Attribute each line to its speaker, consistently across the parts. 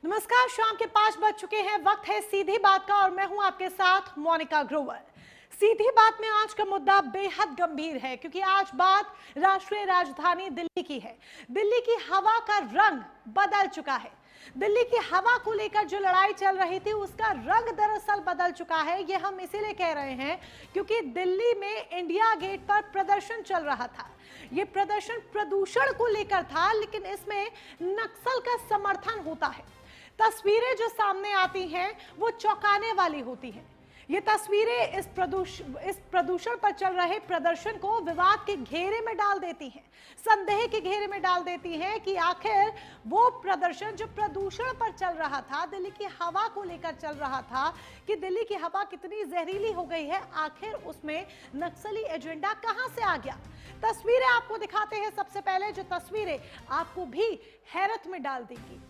Speaker 1: नमस्कार, शाम के 5 बज चुके हैं। वक्त है सीधी बात का और मैं हूं आपके साथ मोनिका ग्रोवर। सीधी बात में आज का मुद्दा बेहद गंभीर है क्योंकि आज बात राष्ट्रीय राजधानी दिल्ली की है। दिल्ली की हवा का रंग बदल चुका है। दिल्ली की हवा को लेकर जो लड़ाई चल रही थी उसका रंग दरअसल बदल चुका है। ये हम इसीलिए कह रहे हैं क्योंकि दिल्ली में इंडिया गेट पर प्रदर्शन चल रहा था। ये प्रदर्शन प्रदूषण को लेकर था, लेकिन इसमें नक्सल का समर्थन होता है। तस्वीरें जो सामने आती हैं वो चौंकाने वाली होती हैं। ये तस्वीरें इस प्रदूषण पर चल रहे प्रदर्शन को विवाद के घेरे में डाल देती हैं, संदेह के घेरे में डाल देती हैं कि आखिर वो प्रदर्शन जो प्रदूषण पर चल रहा था, दिल्ली की हवा को लेकर चल रहा था कि दिल्ली की हवा कितनी जहरीली हो गई है, आखिर उसमें नक्सली एजेंडा कहां से आ गया। तस्वीरें आपको दिखाते हैं। सबसे पहले जो तस्वीरें आपको भी हैरत में डाल देंगी।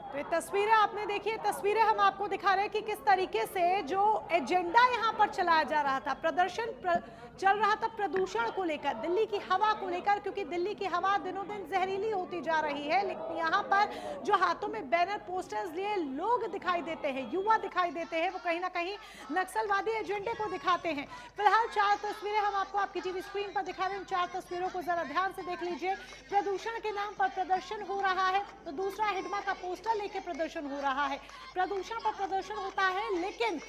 Speaker 1: तो ये तस्वीरें आपने देखी है। तस्वीरें हम आपको दिखा रहे हैं कि किस तरीके से जो एजेंडा यहाँ पर चलाया जा रहा था, चल रहा था प्रदूषण को लेकर, दिल्ली की हवा को लेकर, क्योंकि दिल्ली की हवा दिनों दिन जहरीली होती जा रही है। लेकिन यहाँ पर जो हाथों में बैनर पोस्टर्स लिए लोग दिखाई देते हैं, युवा दिखाई देते हैं, वो कहीं ना कहीं नक्सलवादी एजेंडे को दिखाते हैं। फिलहाल 4 तस्वीरें हम आपको आपकी टीवी स्क्रीन पर दिखा रहे हैं। 4 तस्वीरों को जरा ध्यान से देख लीजिए। प्रदूषण के नाम पर प्रदर्शन हो रहा है, तो दूसरा हिडमा का पोस्टर लेके प्रदर्शन हो रहा है। प्रदूषण पर प्रदर्शन होता है, लेकिन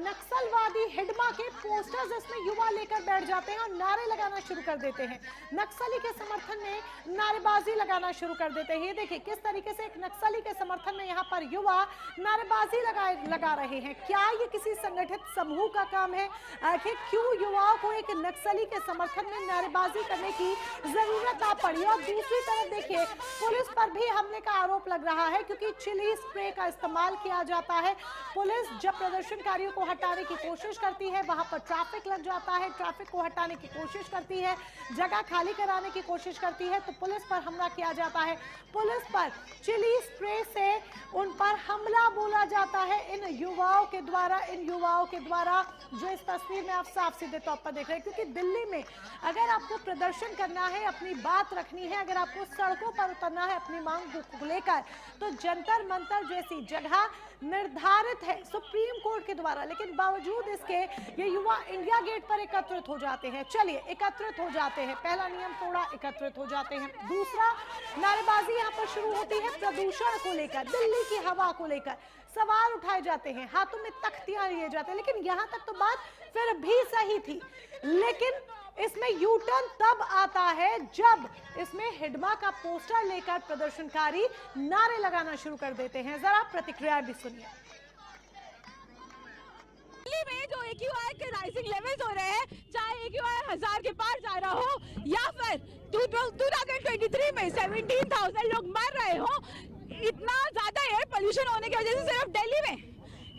Speaker 1: नक्सलवादी हिडमा के पोस्टर्स इसमें युवा लेकर बैठ जाते हैं और नारे लगाना शुरू कर देते हैं। नक्सली के समर्थन में नारेबाजी लगाना शुरू कर देते हैं। ये देखिए किस तरीके से एक नक्सली के समर्थन में यहाँ पर युवा नारेबाजी लगा रहे हैं। क्या ये किसी संगठित समूह का काम है? आखिर क्यों युवाओं को एक नक्सली के समर्थन में नारेबाजी करने की जरूरत आ पड़ी? और दूसरी तरफ देखिए पुलिस पर भी हमले का आरोप लग रहा है क्योंकि चिली स्प्रे का इस्तेमाल किया जाता है। पुलिस जब प्रदर्शनकारियों को हटाने की कोशिश करती है, वहां पर ट्रैफिक लग जाता है, ट्रैफिक को हटाने की कोशिश करती है, जगह खाली कराने की कोशिश करती है, तो पुलिस पर हमला किया जाता है। पुलिस पर चिली स्प्रे से उन पर हमला बोला जाता है इन युवाओं के द्वारा जो इस तस्वीर में आप साफ सीधे तौर पर देख रहे हैं। क्योंकि दिल्ली में अगर आपको प्रदर्शन करना है, अपनी बात रखनी है, अगर आपको सड़कों पर उतरना है अपनी मांग को लेकर, तो जंतर मंतर जैसी जगह निर्धारित है सुप्रीम कोर्ट के द्वारा। लेकिन बावजूद इसके ये युवा इंडिया गेट पर एकत्रित हो जाते हैं। चलिए एकत्रित हो जाते हैं, पहला नियम तोड़ा, एकत्रित हो जाते हैं। दूसरा, नारेबाजी यहाँ पर शुरू होती है प्रदूषण को लेकर, दिल्ली की हवा को लेकर सवाल उठाए जाते हैं, हाथों में तख्तियां लिए जाते हैं। लेकिन यहाँ तक तो बात फिर भी सही थी, लेकिन इसमें यू टर्न तब आता है जब इसमें हिडमा का पोस्टर लेकर प्रदर्शनकारी नारे लगाना शुरू कर देते हैं। जरा प्रतिक्रिया भी सुनिए।
Speaker 2: दिल्ली में जो AQI के राइजिंग लेवल्स हो रहे हैं, चाहे AQI 1000 के पार जा रहा हो या फिर 2023 में 17,000 लोग मर रहे हो, इतना ज्यादा एयर पोल्यूशन होने की वजह से सिर्फ दिल्ली में,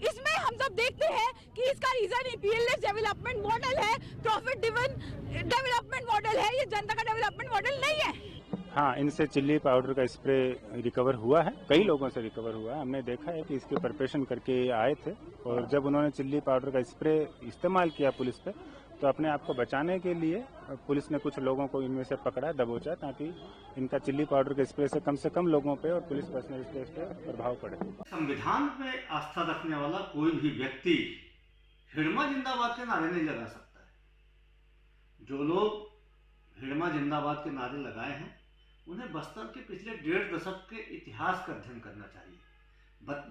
Speaker 2: इसमें हम सब देखते हैं कि इसका रीजन इंपीरियलिस्ट डेवलपमेंट मॉडल है, प्रॉफिट ड्रिवन डेवलपमेंट मॉडल है, ये जनता का डेवलपमेंट मॉडल नहीं है।
Speaker 3: हाँ, इनसे चिल्ली पाउडर का स्प्रे रिकवर हुआ है, कई लोगों से रिकवर हुआ है। हमने देखा है कि इसके प्रिपरेशन करके आए थे और जब उन्होंने चिल्ली पाउडर का स्प्रे इस्तेमाल किया पुलिस पे, तो अपने आप को बचाने के लिए पुलिस ने कुछ लोगों को इनमें से पकड़ा, दबोचा, ताकि इनका चिल्ली पाउडर के स्प्रे से कम लोगों पे और पुलिस पर्सनल पे प्रभाव पड़े।
Speaker 4: संविधान पे आस्था रखने वाला कोई भी व्यक्ति हिडमा जिंदाबाद के नारे नहीं लगा सकता है। जो लोग हिडमा जिंदाबाद के नारे लगाए हैं उन्हें बस्तर के पिछले 1.5 दशक के इतिहास का अध्ययन करना चाहिए,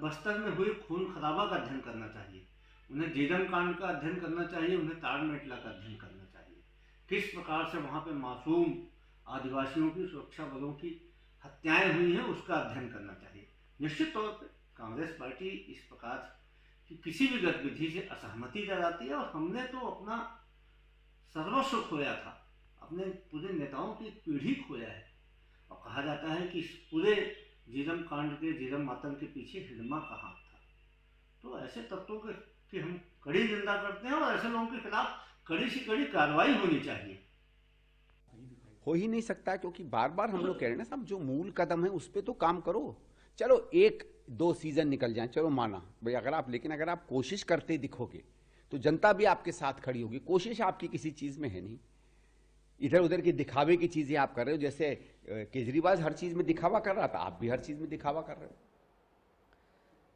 Speaker 4: बस्तर में हुई खून खराबा का अध्ययन करना चाहिए, उन्हें जीरम कांड का अध्ययन करना चाहिए, उन्हें ताड़मेटला का अध्ययन करना चाहिए। किस प्रकार से वहाँ पे मासूम आदिवासियों की, सुरक्षा बलों की हत्याएं हुई हैं उसका अध्ययन करना चाहिए। निश्चित तौर पर कांग्रेस पार्टी इस प्रकार की किसी भी गतिविधि से असहमति जताती है और हमने तो अपना सर्वस्व खोया था, अपने पूरे नेताओं की पीढ़ी खोया है। और कहा जाता है कि इस पूरे जीरम कांड के, जीरम मातम के पीछे हिडमा का हाथ था। तो ऐसे तत्वों की हम कड़ी निंदा करते हैं और ऐसे लोगों के खिलाफ कड़ी से कड़ी कार्रवाई होनी चाहिए।
Speaker 5: हो ही नहीं सकता, क्योंकि बार बार हम लोग कह रहे हैं ना साहब, जो मूल कदम है उस पर तो काम करो। चलो एक 2 सीजन निकल जाएं, चलो माना भाई, लेकिन अगर आप कोशिश करते दिखोगे तो जनता भी आपके साथ खड़ी होगी। कोशिश आपकी किसी चीज में है नहीं, इधर उधर की दिखावे की चीजें आप कर रहे हो। जैसे केजरीवाल हर चीज में दिखावा कर रहा था, आप भी हर चीज में दिखावा कर रहे हो।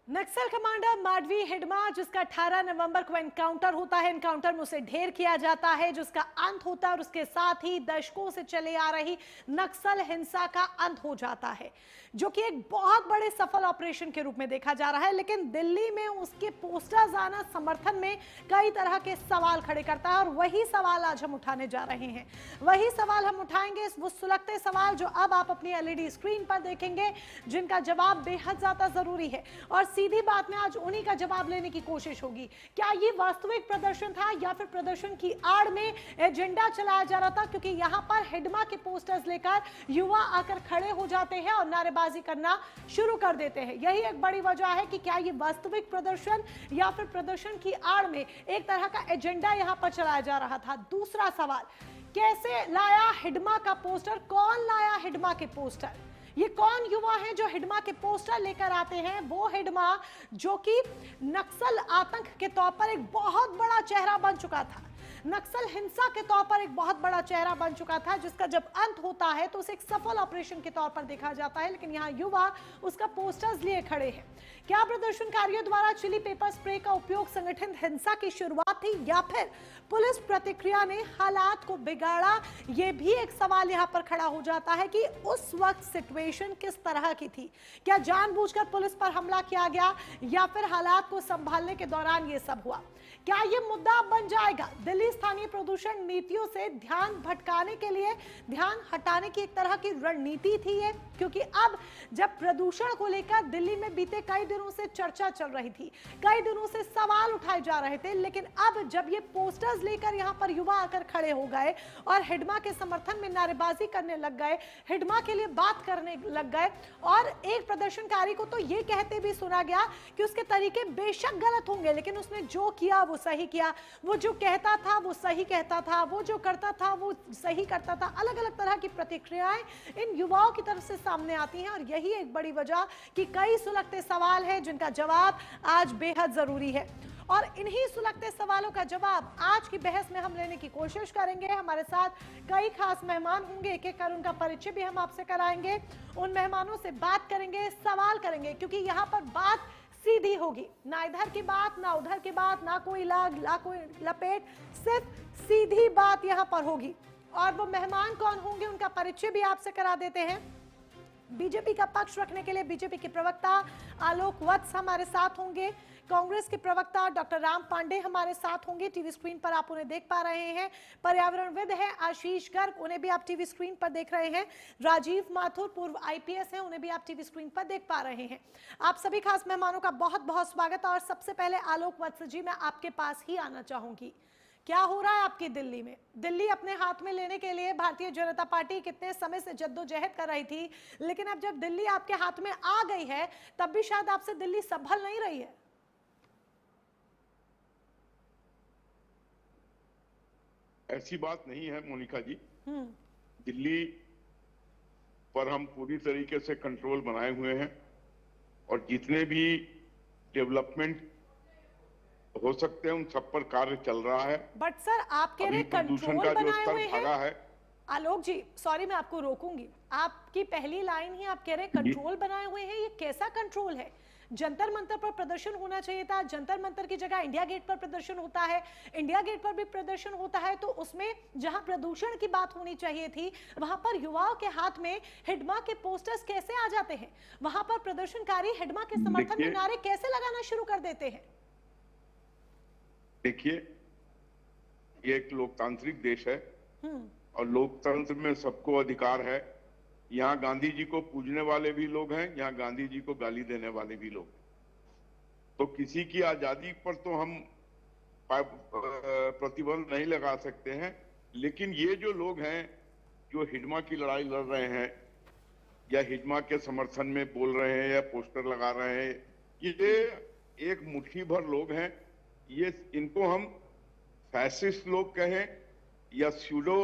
Speaker 1: नक्सल कमांडर माडवी हिडमा, जिसका 18 नवंबर को एनकाउंटर होता है, एनकाउंटर में उसे ढेर किया जाता है, जिसका अंत होता है और उसके साथ ही दशकों से चले आ रही नक्सल हिंसा का अंत हो जाता है, जो कि एक बहुत बड़े सफल ऑपरेशन के रूप में देखा जा रहा है। लेकिन दिल्ली में उसके पोस्टर्स आना समर्थन में कई तरह के सवाल खड़े करता है और वही सवाल आज हम उठाने जा रहे हैं। वही सवाल हम उठाएंगे, वो सुलगते सवाल जो अब आप अपनी एलईडी स्क्रीन पर देखेंगे, जिनका जवाब बेहद ज्यादा जरूरी है। और सीधी बात में आज उन्हीं का जवाब लेने की कोशिश होगी। क्या ये वास्तविक प्रदर्शन था या फिर प्रदर्शन की आड़ में एजेंडा चलाया जा रहा था? क्योंकि यहां पर हिडमा के पोस्टर्स लेकर युवा आकर खड़े हो जाते हैं और नारेबाजी करना शुरू कर देते हैं। यही एक बड़ी वजह है कि क्या ये वास्तविक प्रदर्शन या फिर प्रदर्शन की आड़ में एक तरह का एजेंडा यहां पर चलाया जा रहा था। दूसरा सवाल, कैसे लाया हिडमा का पोस्टर? कौन लाया हिडमा के पोस्टर? ये कौन युवा हैं जो हिडमा के पोस्टर लेकर आते हैं? वो हिडमा जो कि नक्सल आतंक के तौर पर एक बहुत बड़ा चेहरा बन चुका था, नक्सल हिंसा के तौर पर एक बहुत बड़ा चेहरा बन चुका था, जिसका जब अंत होता है तो उसे एक सफल ऑपरेशन के तौर पर देखा जाता है। लेकिन यहाँ युवा उसका पोस्टर्स लिए खड़े हैं। क्या प्रदर्शनकारियों द्वारा चिली पेपर स्प्रे का उपयोग संगठित हिंसा की शुरुआत थी या फिर पुलिस प्रतिक्रिया ने हालात को बिगाड़ा? ये भी एक सवाल यहाँ पर खड़ा हो जाता है कि उस वक्त सिचुएशन किस तरह की थी। क्या जानबूझकर पुलिस पर हमला किया गया या फिर हालात को संभालने के दौरान ये सब हुआ? क्या ये मुद्दा बन जाएगा दिल्ली स्थानीय प्रदूषण नीतियों से ध्यान भटकाने के लिए, ध्यान हटाने की एक तरह की रणनीति थी ये? क्योंकि अब जब प्रदूषण को लेकर दिल्ली में बीते कई दिनों से चर्चा चल रही थी, कई दिनों से सवाल उठाए जा रहे थे, लेकिन अब जब ये पोस्टर्स लेकर यहाँ पर युवा आकर खड़े हो गए और हिडमा के समर्थन में नारेबाजी करने लग गए, हिडमा के लिए बात करने लग गए, और एक प्रदर्शनकारी को तो ये कहते भी सुना गया कि उसके तरीके बेशक गलत होंगे लेकिन उसने जो किया वो सही किया, वो जो कहता था वो सही कहता था, वो जो करता था वो सही करता था। अलग अलग तरह की प्रतिक्रियाएं इन युवाओं की तरफ से सामने आती हैं और यही एक बड़ी वजह कि कई सुलगते सवाल हैं जिनका जवाब आज बेहद जरूरी है। और इन्हीं सुलगते सवालों का जवाब आज की बहस में हम लेने की कोशिश करेंगे। हमारे साथ कई खास मेहमान होंगे, एक एक कर उनका परिचय भी हम आपसे कराएंगे, उन मेहमानों से बात करेंगे, सवाल करेंगे, क्योंकि यहाँ पर बात सीधी होगी, ना इधर की बात ना उधर की बात, ना कोई लाग ना कोई लपेट, सिर्फ सीधी बात यहाँ पर होगी। और वो मेहमान कौन होंगे उनका परिचय भी आपसे करा देते हैं। बीजेपी का पक्ष रखने के लिए बीजेपी के प्रवक्ता आलोक वत्स हमारे साथ होंगे, कांग्रेस के प्रवक्ता डॉक्टर राम पांडे हमारे साथ होंगे, टीवी स्क्रीन पर आप उन्हें देख पा रहे हैं। पर्यावरणविद है आशीष गर्ग, उन्हें भी आप टीवी स्क्रीन पर देख रहे हैं। राजीव माथुर पूर्व आईपीएस हैं, उन्हें भी आप टीवी स्क्रीन पर देख पा रहे हैं। आप सभी खास मेहमानों का बहुत बहुत स्वागत। और सबसे पहले आलोक वत्स जी, मैं आपके पास ही आना चाहूंगी। क्या हो रहा है आपकी दिल्ली में? दिल्ली अपने हाथ में लेने के लिए भारतीय जनता पार्टी कितने समय से जद्दोजहद कर रही थी, लेकिन अब जब दिल्ली आपके हाथ में आ गई है तब भी शायद आपसे दिल्ली संभल नहीं रही है।
Speaker 6: ऐसी बात नहीं है मोनिका जी। दिल्ली पर हम पूरी तरीके से कंट्रोल बनाए हुए हैं और जितने भी डेवलपमेंट हो सकते हैं उन सब पर कार्य चल रहा है।
Speaker 1: बट सर आप कह रहे कंट्रोल बनाए हुए हैं। आलोक जी सॉरी मैं आपको रोकूंगी, आपकी पहली लाइन ही आप कह रहे कंट्रोल बनाए हुए हैं, ये कैसा कंट्रोल है? जंतर मंतर पर प्रदर्शन होना चाहिए था, जंतर मंतर की जगह इंडिया गेट पर प्रदर्शन होता है, इंडिया गेट पर भी प्रदर्शन होता है, तो उसमें जहां प्रदूषण की बात होनी चाहिए थी वहां पर युवाओं के हाथ में हिडमा के पोस्टर्स कैसे आ जाते हैं? वहां पर प्रदर्शनकारी हिडमा के समर्थन में नारे कैसे लगाना शुरू कर देते हैं?
Speaker 6: देखिए, ये एक लोकतांत्रिक देश है और लोकतंत्र में सबको अधिकार है। यहाँ गांधी जी को पूजने वाले भी लोग हैं, यहाँ गांधी जी को गाली देने वाले भी लोग हैं। तो किसी की आजादी पर तो हम प्रतिबंध नहीं लगा सकते हैं, लेकिन ये जो लोग हैं जो हिडमा की लड़ाई लड़ रहे हैं या हिडमा के समर्थन में बोल रहे हैं या पोस्टर लगा रहे हैं, ये एक मुट्ठी भर लोग हैं। ये इनको हम फैसिस्ट लोग कहें या स्यूडो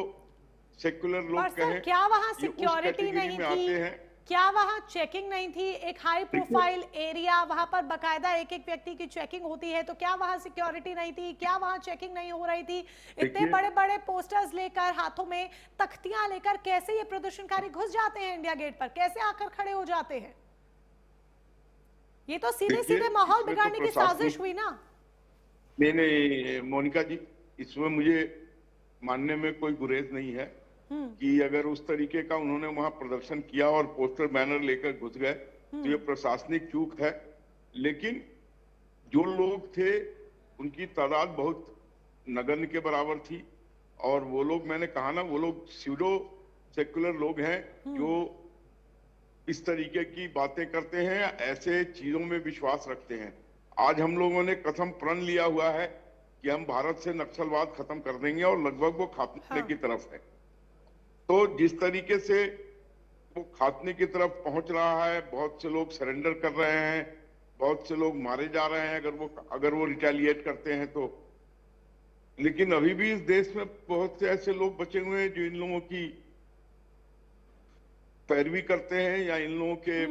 Speaker 6: सेक्युलर लोग कहें,
Speaker 1: क्या वहां सिक्योरिटी नहीं थी? क्या वहां चेकिंग नहीं थी? एक हाई प्रोफाइल एरिया, वहां पर बकायदा एक एक व्यक्ति की चेकिंग होती है, तो क्या वहां सिक्योरिटी नहीं थी? क्या वहां चेकिंग नहीं हो रही थी? इतने बड़े बड़े पोस्टर्स लेकर, हाथों में तख्तियां लेकर कैसे ये प्रदर्शनकारी घुस जाते हैं इंडिया गेट पर? कैसे आकर खड़े हो जाते हैं? ये तो सीधे सीधे माहौल बिगाड़ने की साजिश हुई ना।
Speaker 6: नहीं मोनिका जी, इसमें मुझे मानने में कोई गुरेज नहीं है कि अगर उस तरीके का उन्होंने वहां प्रदर्शन किया और पोस्टर बैनर लेकर घुस गए तो ये प्रशासनिक चूक है। लेकिन जो लोग थे उनकी तादाद बहुत नगण्य के बराबर थी, और वो लोग, मैंने कहा ना, वो लोग स्यूडो सेक्युलर लोग हैं जो इस तरीके की बातें करते हैं, ऐसे चीजों में विश्वास रखते हैं। आज हम लोगों ने कसम प्रण लिया हुआ है कि हम भारत से नक्सलवाद खत्म कर देंगे, और लगभग वो खात्मे की तरफ है। तो जिस तरीके से वो खात्मे की तरफ पहुंच रहा है, बहुत से लोग सरेंडर कर रहे हैं, बहुत से लोग मारे जा रहे हैं अगर वो रिटेलिएट करते हैं तो। लेकिन अभी भी इस देश में बहुत से ऐसे लोग बचे हुए हैं जो इन लोगों की पैरवी करते हैं या इन लोगों के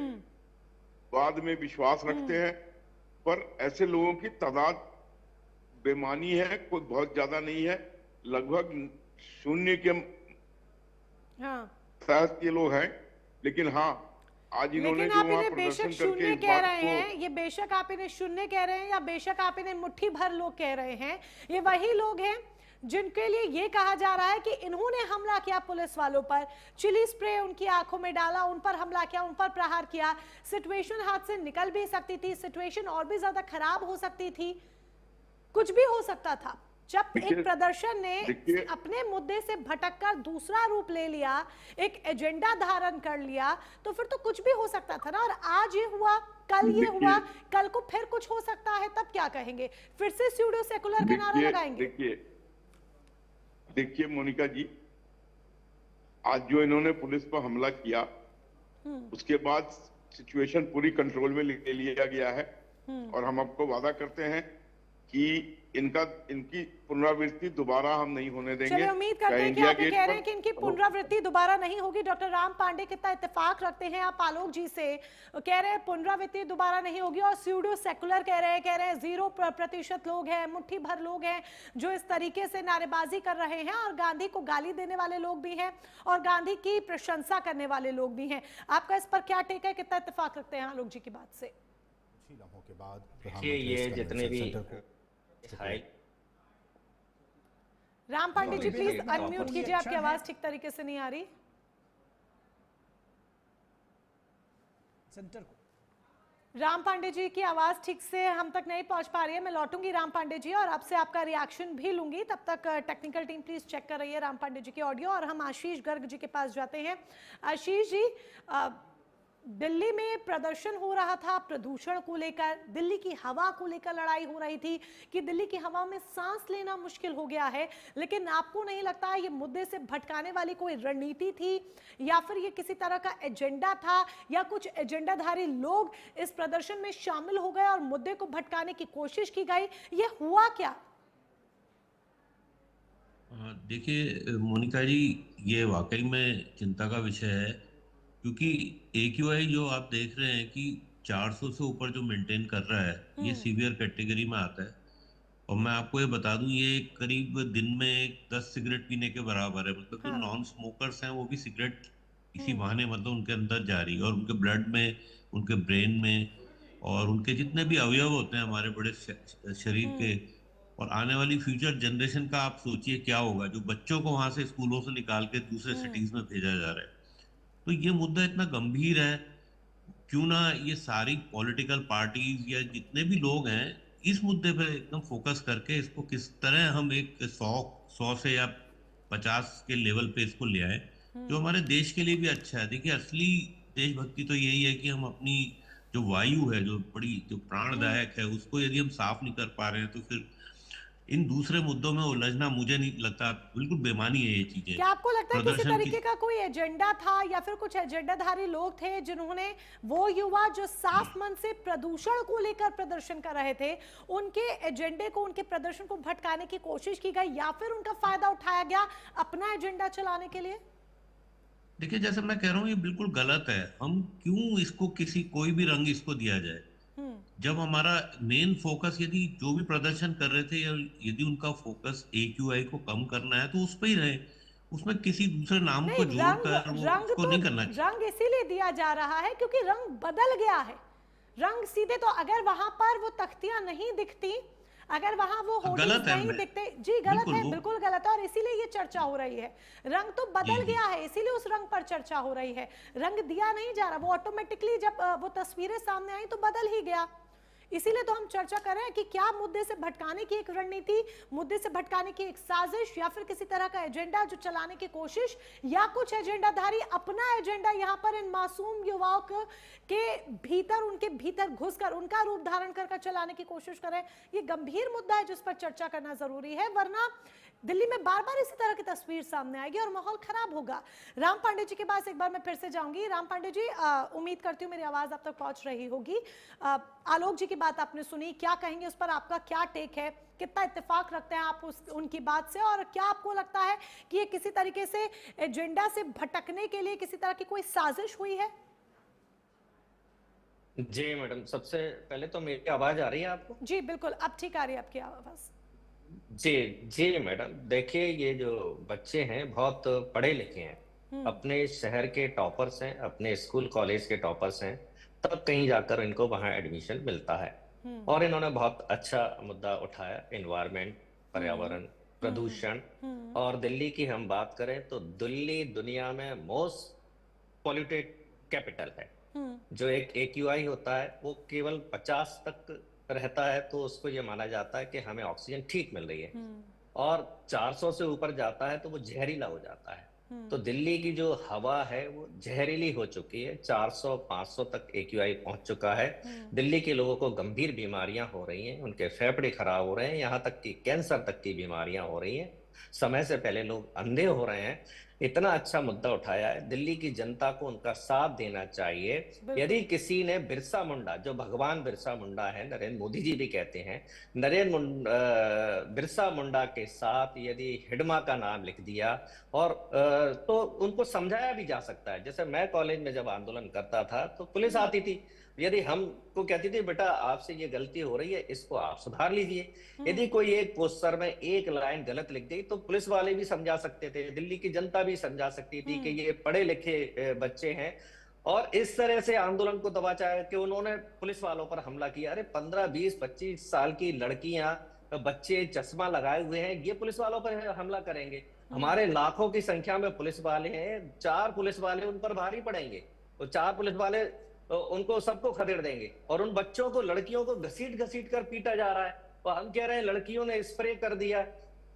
Speaker 6: बाद में विश्वास रखते हैं। पर ऐसे लोगों की तादाद बेमानी है, कोई बहुत ज्यादा नहीं है, लगभग शून्य के तहत ये लोग हैं। लेकिन हाँ, आज इन्होंने जो वहां प्रदर्शन करके इस बात को,
Speaker 1: ये बेशक आप इन्हें शून्य कह रहे हैं या बेशक आप इन्हें मुट्ठी भर लोग कह रहे हैं, ये वही लोग हैं जिनके लिए ये कहा जा रहा है कि इन्होंने हमला किया पुलिस वालों पर, चिली स्प्रे उनकी आंखों में डाला, उन पर हमला किया, उन पर प्रहार किया। सिचुएशन हाथ से निकल भी सकती थी, सिचुएशन और भी ज्यादा खराब हो सकती थी, कुछ भी हो सकता था। जब एक प्रदर्शन ने अपने मुद्दे से भटककर दूसरा रूप ले लिया, एक एजेंडा धारण कर लिया, तो फिर तो कुछ भी हो सकता था ना। और आज ये हुआ, कल ये हुआ, कल को फिर कुछ हो सकता है, तब क्या कहेंगे? फिर से स्यूडो सेकुलर का नारा लगाएंगे?
Speaker 6: देखिए मोनिका जी, आज जो इन्होंने पुलिस पर हमला किया, उसके बाद सिचुएशन पूरी कंट्रोल में ले लिया गया है, और हम आपको वादा करते हैं कि इनकी पुनरावृत्ति दोबारा हम नहीं होने देंगे।
Speaker 1: चलिए, उम्मीद करते हैं कि आप ये कह रहे हैं कि इनकी पुनरावृत्ति दोबारा नहीं होगी। डॉक्टर राम पांडे, कितना इत्तेफाक रखते हैं आप आलोक जी से, कह रहे हैं पुनरावृत्ति दोबारा नहीं होगी, और स्यूडो सेकुलर कह रहे हैं 0% लोग हैं, मुट्ठी भर लोग हैं जो इस तरीके से नारेबाजी कर रहे हैं, और गांधी को गाली देने वाले लोग भी हैं और गांधी की प्रशंसा करने वाले लोग भी हैं। आपका इस पर क्या टेक है? कितना इत्तेफाक रखते हैं आलोक जी की बात से?
Speaker 7: ये जितने भी
Speaker 1: राम पांडे जी प्लीज अनम्यूट कीजिए, आपकी आवाज ठीक तरीके से नहीं आ रही। राम पांडे जी की आवाज ठीक से हम तक नहीं पहुंच पा रही है। मैं लौटूंगी राम पांडे जी और आपसे आपका रिएक्शन भी लूंगी। तब तक टेक्निकल टीम प्लीज चेक कर रही है राम पांडे जी की ऑडियो, और हम आशीष गर्ग जी के पास जाते हैं। आशीष जी, दिल्ली में प्रदर्शन हो रहा था प्रदूषण को लेकर, दिल्ली की हवा को लेकर लड़ाई हो रही थी कि दिल्ली की हवा में सांस लेना मुश्किल हो गया है। लेकिन आपको नहीं लगता ये मुद्दे से भटकाने वाली कोई रणनीति थी, या फिर ये किसी तरह का एजेंडा था, या कुछ एजेंडाधारी लोग इस प्रदर्शन में शामिल हो गए और मुद्दे को भटकाने की कोशिश की गई? ये हुआ क्या?
Speaker 8: देखिए मोनिका जी, ये वाकई में चिंता का विषय है, क्योंकि AQI जो आप देख रहे हैं कि 400 से ऊपर जो मेंटेन कर रहा है, ये सीवियर कैटेगरी में आता है। और मैं आपको ये बता दूं, ये करीब दिन में 10 सिगरेट पीने के बराबर है। मतलब जो नॉन स्मोकर्स हैं वो भी सिगरेट इसी बहाने मतलब उनके अंदर जा रही है, और उनके ब्लड में, उनके ब्रेन में, और उनके जितने भी अवयव होते हैं हमारे बड़े शरीर के, और आने वाली फ्यूचर जनरेशन का आप सोचिए क्या होगा, जो बच्चों को वहां से स्कूलों से निकाल के दूसरे सिटीज में भेजा जा रहा है। तो ये मुद्दा इतना गंभीर है, क्यों ना ये सारी पॉलिटिकल पार्टीज या जितने भी लोग हैं इस मुद्दे पे एकदम फोकस करके इसको किस तरह हम एक 100 से या 50 के लेवल पे इसको ले आए, जो हमारे देश के लिए भी अच्छा है। देखिए, असली देशभक्ति तो यही है कि हम अपनी जो वायु है, जो प्राणदायक है, उसको यदि हम साफ नहीं कर पा रहे हैं तो फिर इन दूसरे मुद्दों में उलझना मुझे नहीं लगता, बिल्कुल बेमानी है ये चीजें।
Speaker 1: क्या आपको लगता है किसी तरीके का कोई एजेंडा था, या फिर कुछ एजेंडाधारी लोग थे जिन्होंने, वो युवा जो साफ मन से प्रदूषण को लेकर प्रदर्शन कर रहे थे, उनके एजेंडे को, उनके प्रदर्शन को भटकाने की कोशिश की गई, या फिर उनका फायदा उठाया गया अपना एजेंडा चलाने के लिए?
Speaker 8: देखिए, जैसे मैं कह रहा हूँ, ये बिल्कुल गलत है। हम क्यों इसको कोई भी रंग इसको दिया जाए, जब हमारा मेन फोकस, यदि जो भी प्रदर्शन कर रहे थे, या यदि उनका फोकस AQI को कम करना है, तो उस पर ही रहे। उसमें किसी दूसरे नाम
Speaker 1: नहीं,
Speaker 8: को
Speaker 1: रंग
Speaker 8: जोड़कर वो
Speaker 1: रंग
Speaker 8: उसको
Speaker 1: तो
Speaker 8: नहीं करना चाहिए।
Speaker 1: रंग इसीलिए दिया जा रहा है क्योंकि रंग बदल गया है। रंग सीधे तो अगर वहां पर वो तख्तियां नहीं दिखती, अगर वहां वो होर्डिंग्स
Speaker 8: गलत है।
Speaker 1: नहीं दिखते, जी गलत
Speaker 8: बिल्कुल
Speaker 1: है,
Speaker 8: वो
Speaker 1: बिल्कुल गलत है, और इसीलिए ये चर्चा हो रही है। रंग तो
Speaker 8: जी
Speaker 1: बदल
Speaker 8: जी
Speaker 1: गया है, इसीलिए उस रंग पर चर्चा हो रही है। रंग दिया नहीं जा रहा, वो ऑटोमेटिकली जब वो तस्वीरें सामने आई तो बदल ही गया। इसीलिए तो हम चर्चा कर रहे हैं कि क्या मुद्दे से भटकाने की एक रणनीति, मुद्दे से भटकाने की एक साजिश, या फिर किसी तरह का एजेंडा जो चलाने की कोशिश, या कुछ एजेंडाधारी अपना एजेंडा यहां पर इन मासूम युवाओं के भीतर, उनके भीतर घुसकर उनका रूप धारण कर चलाने की कोशिश करें। ये गंभीर मुद्दा है जिस पर चर्चा करना जरूरी है, वरना दिल्ली में बार बार इसी तरह की तस्वीर सामने आएगी और माहौल खराब होगा। राम पांडे जी के पास एक बार मैं फिर से जाऊंगी। राम पांडे जी, उम्मीद करती हूँ मेरी आवाज आप तक पहुंच रही होगी। आलोक जी की बात आपने सुनी, क्या कहेंगे उस पर? आपका क्या टेक है? कितना इत्तेफाक रखते हैं आप उनकी बात से, और क्या आपको लगता है कि ये किसी तरीके से एजेंडा से भटकने के लिए किसी तरह की कोई साजिश हुई है?
Speaker 7: जी मैडम, सबसे पहले तो मेरी आवाज आ रही है आपको?
Speaker 1: जी बिल्कुल, अब ठीक आ रही है आपकी आवाज।
Speaker 7: जी जी मैडम, देखिए ये जो बच्चे हैं बहुत पढ़े लिखे हैं, अपने शहर के टॉपर्स हैं, अपने स्कूल कॉलेज के टॉपर्स हैं, तब कहीं जाकर इनको वहां एडमिशन मिलता है। और इन्होंने बहुत अच्छा मुद्दा उठाया, एनवायरनमेंट, पर्यावरण, प्रदूषण। और दिल्ली की हम बात करें तो दिल्ली दुनिया में मोस्ट पॉल्यूटेड कैपिटल है। जो एक AQI होता है वो केवल 50 तक रहता है तो उसको ये माना जाता है कि हमें ऑक्सीजन ठीक मिल रही है, और 400 से ऊपर जाता है तो वो जहरीला हो जाता है। तो दिल्ली की जो हवा है वो जहरीली हो चुकी है, 400-500 तक AQI पहुंच चुका है। दिल्ली के लोगों को गंभीर बीमारियां हो रही हैं, उनके फेफड़े खराब हो रहे हैं, यहाँ तक कि कैंसर तक की बीमारियां हो रही हैं, समय से पहले लोग अंधे हो रहे हैं। इतना अच्छा मुद्दा उठाया है, दिल्ली की जनता को उनका साथ देना चाहिए। यदि किसी ने बिरसा मुंडा, जो भगवान बिरसा मुंडा है, नरेंद्र मोदी जी भी कहते हैं, बिरसा मुंडा के साथ यदि हिडमा का नाम लिख दिया, और तो उनको समझाया भी जा सकता है। जैसे मैं कॉलेज में जब आंदोलन करता था तो पुलिस आती थी, यदि हमको कहती थी बेटा आपसे ये गलती हो रही है, इसको आप सुधार लीजिए। यदि कोई एक पोस्टर में एक लाइन गलत लिख दी तो पुलिस वाले भी समझा सकते थे, दिल्ली की जनता भी समझा सकती थी कि ये पढ़े लिखे बच्चे हैं। और इस तरह से आंदोलन को दबाचा कि उन्होंने पुलिस वालों पर हमला किया। अरे 15, 20, 25 साल की लड़कियां, बच्चे चश्मा लगाए हुए हैं, ये पुलिस वालों पर हमला करेंगे? हमारे लाखों की संख्या में पुलिस वाले हैं, 4 पुलिस वाले उन पर भारी पड़ेंगे, तो 4 पुलिस वाले उनको सबको खदेड़ देंगे। और उन बच्चों को, लड़कियों को घसीट घसीट कर पीटा जा रहा है, तो हम कह रहे हैं लड़कियों ने स्प्रे कर दिया।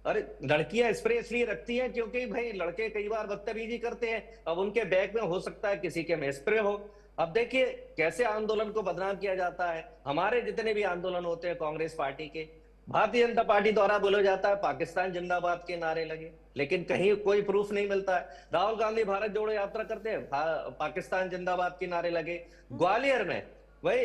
Speaker 7: अरे लड़कियां स्प्रे इसलिए रखती हैं क्योंकि भाई लड़के कई बार बदतमीजी करते हैं, अब उनके बैग में हो सकता है किसी के में स्प्रे हो। अब देखिए कैसे आंदोलन को बदनाम किया जाता है। हमारे जितने भी आंदोलन होते हैं कांग्रेस पार्टी के, भारतीय जनता पार्टी द्वारा बोला जाता है पाकिस्तान जिंदाबाद के नारे लगे, लेकिन कहीं कोई प्रूफ नहीं मिलता है। राहुल गांधी भारत जोड़ो यात्रा करते हैं, पाकिस्तान जिंदाबाद के नारे लगे। ग्वालियर में वही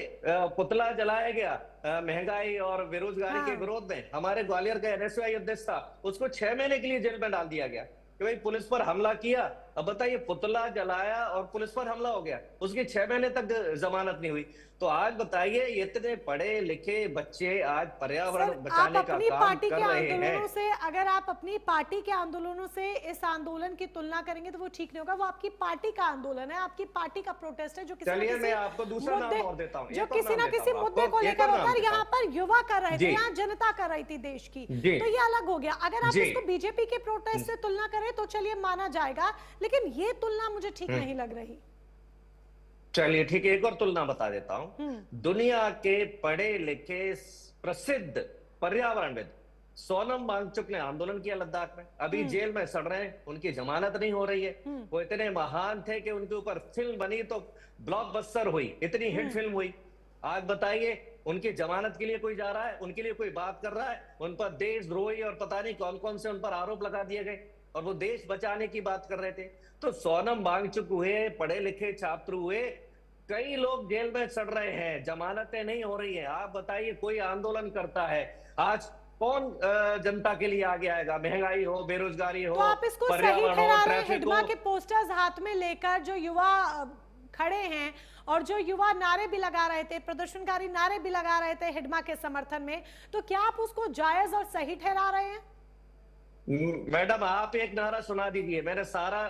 Speaker 7: पुतला जलाया गया महंगाई और बेरोजगारी के विरोध में, हमारे ग्वालियर का NSY अध्यक्ष था, उसको 6 महीने के लिए जेल में डाल दिया गया कि भाई पुलिस पर हमला किया। अब बताइए, पुतला जलाया और पुलिस पर हमला हो गया, उसकी 6 महीने तक जमानत नहीं हुई। तो आज बताइए, इतने पढ़े लिखे बच्चे आज पर्यावरण बचाने का काम कर रहे हैं।
Speaker 1: से अगर आप अपनी पार्टी के आंदोलनों से इस आंदोलन की तुलना करेंगे तो वो ठीक नहीं होगा। वो आपकी पार्टी का आंदोलन है, आपकी पार्टी का प्रोटेस्ट है, जो किसी
Speaker 7: चलिए मैं आपको दूसरा नाम और देता हूं,
Speaker 1: जो किसी ना किसी मुद्दे को लेकर होकर यहाँ पर युवा कर रहे थे, यहाँ जनता कर रही थी देश की, तो ये अलग हो गया। अगर आप इसको बीजेपी के प्रोटेस्ट से तुलना करें तो चलिए माना जाएगा, लेकिन ये तुलना मुझे ठीक नहीं लग रही।
Speaker 7: चलिए ठीक है, एक और तुलना बता देता हूं। दुनिया के पढ़े लिखे प्रसिद्ध पर्यावरणविद सोनम वांगचुक ने आंदोलन किया लद्दाख में, अभी जेल में सड़ रहे हैं, उनकी जमानत नहीं हो रही है। वो इतने महान थे कि उनके ऊपर फिल्म बनी तो ब्लॉकबस्टर हुई, इतनी हिट फिल्म हुई। आज बताइए, उनकी जमानत के लिए कोई जा रहा है, उनके लिए कोई बात कर रहा है? उन पर देशद्रोही और पता नहीं कौन कौन से उन पर आरोप लगा दिए गए, और वो देश बचाने की बात कर रहे थे। तो सोनम वांगचुक हुए, पढ़े लिखे छात्र हुए, कई लोग जेल में सड़ रहे हैं, जमानतें नहीं हो रही है। आप बताइए, कोई आंदोलन करता है, आज कौन जनता के लिए आगे आएगा? महंगाई हो, बेरोजगारी हो,
Speaker 1: तो आप इसको सही
Speaker 7: पर्यावरण
Speaker 1: ठहरा
Speaker 7: हो,
Speaker 1: रहे हैं?
Speaker 7: ट्रैफिक
Speaker 1: हिडमा
Speaker 7: हो।
Speaker 1: के पोस्टर्स हाथ में लेकर जो युवा खड़े हैं और जो युवा नारे भी लगा रहे थे, प्रदर्शनकारी नारे भी लगा रहे थे हिडमा के समर्थन में, तो क्या आप उसको जायज और सही ठहरा रहे हैं?
Speaker 7: मैडम, आप एक नारा सुना दीजिए। मैंने सारा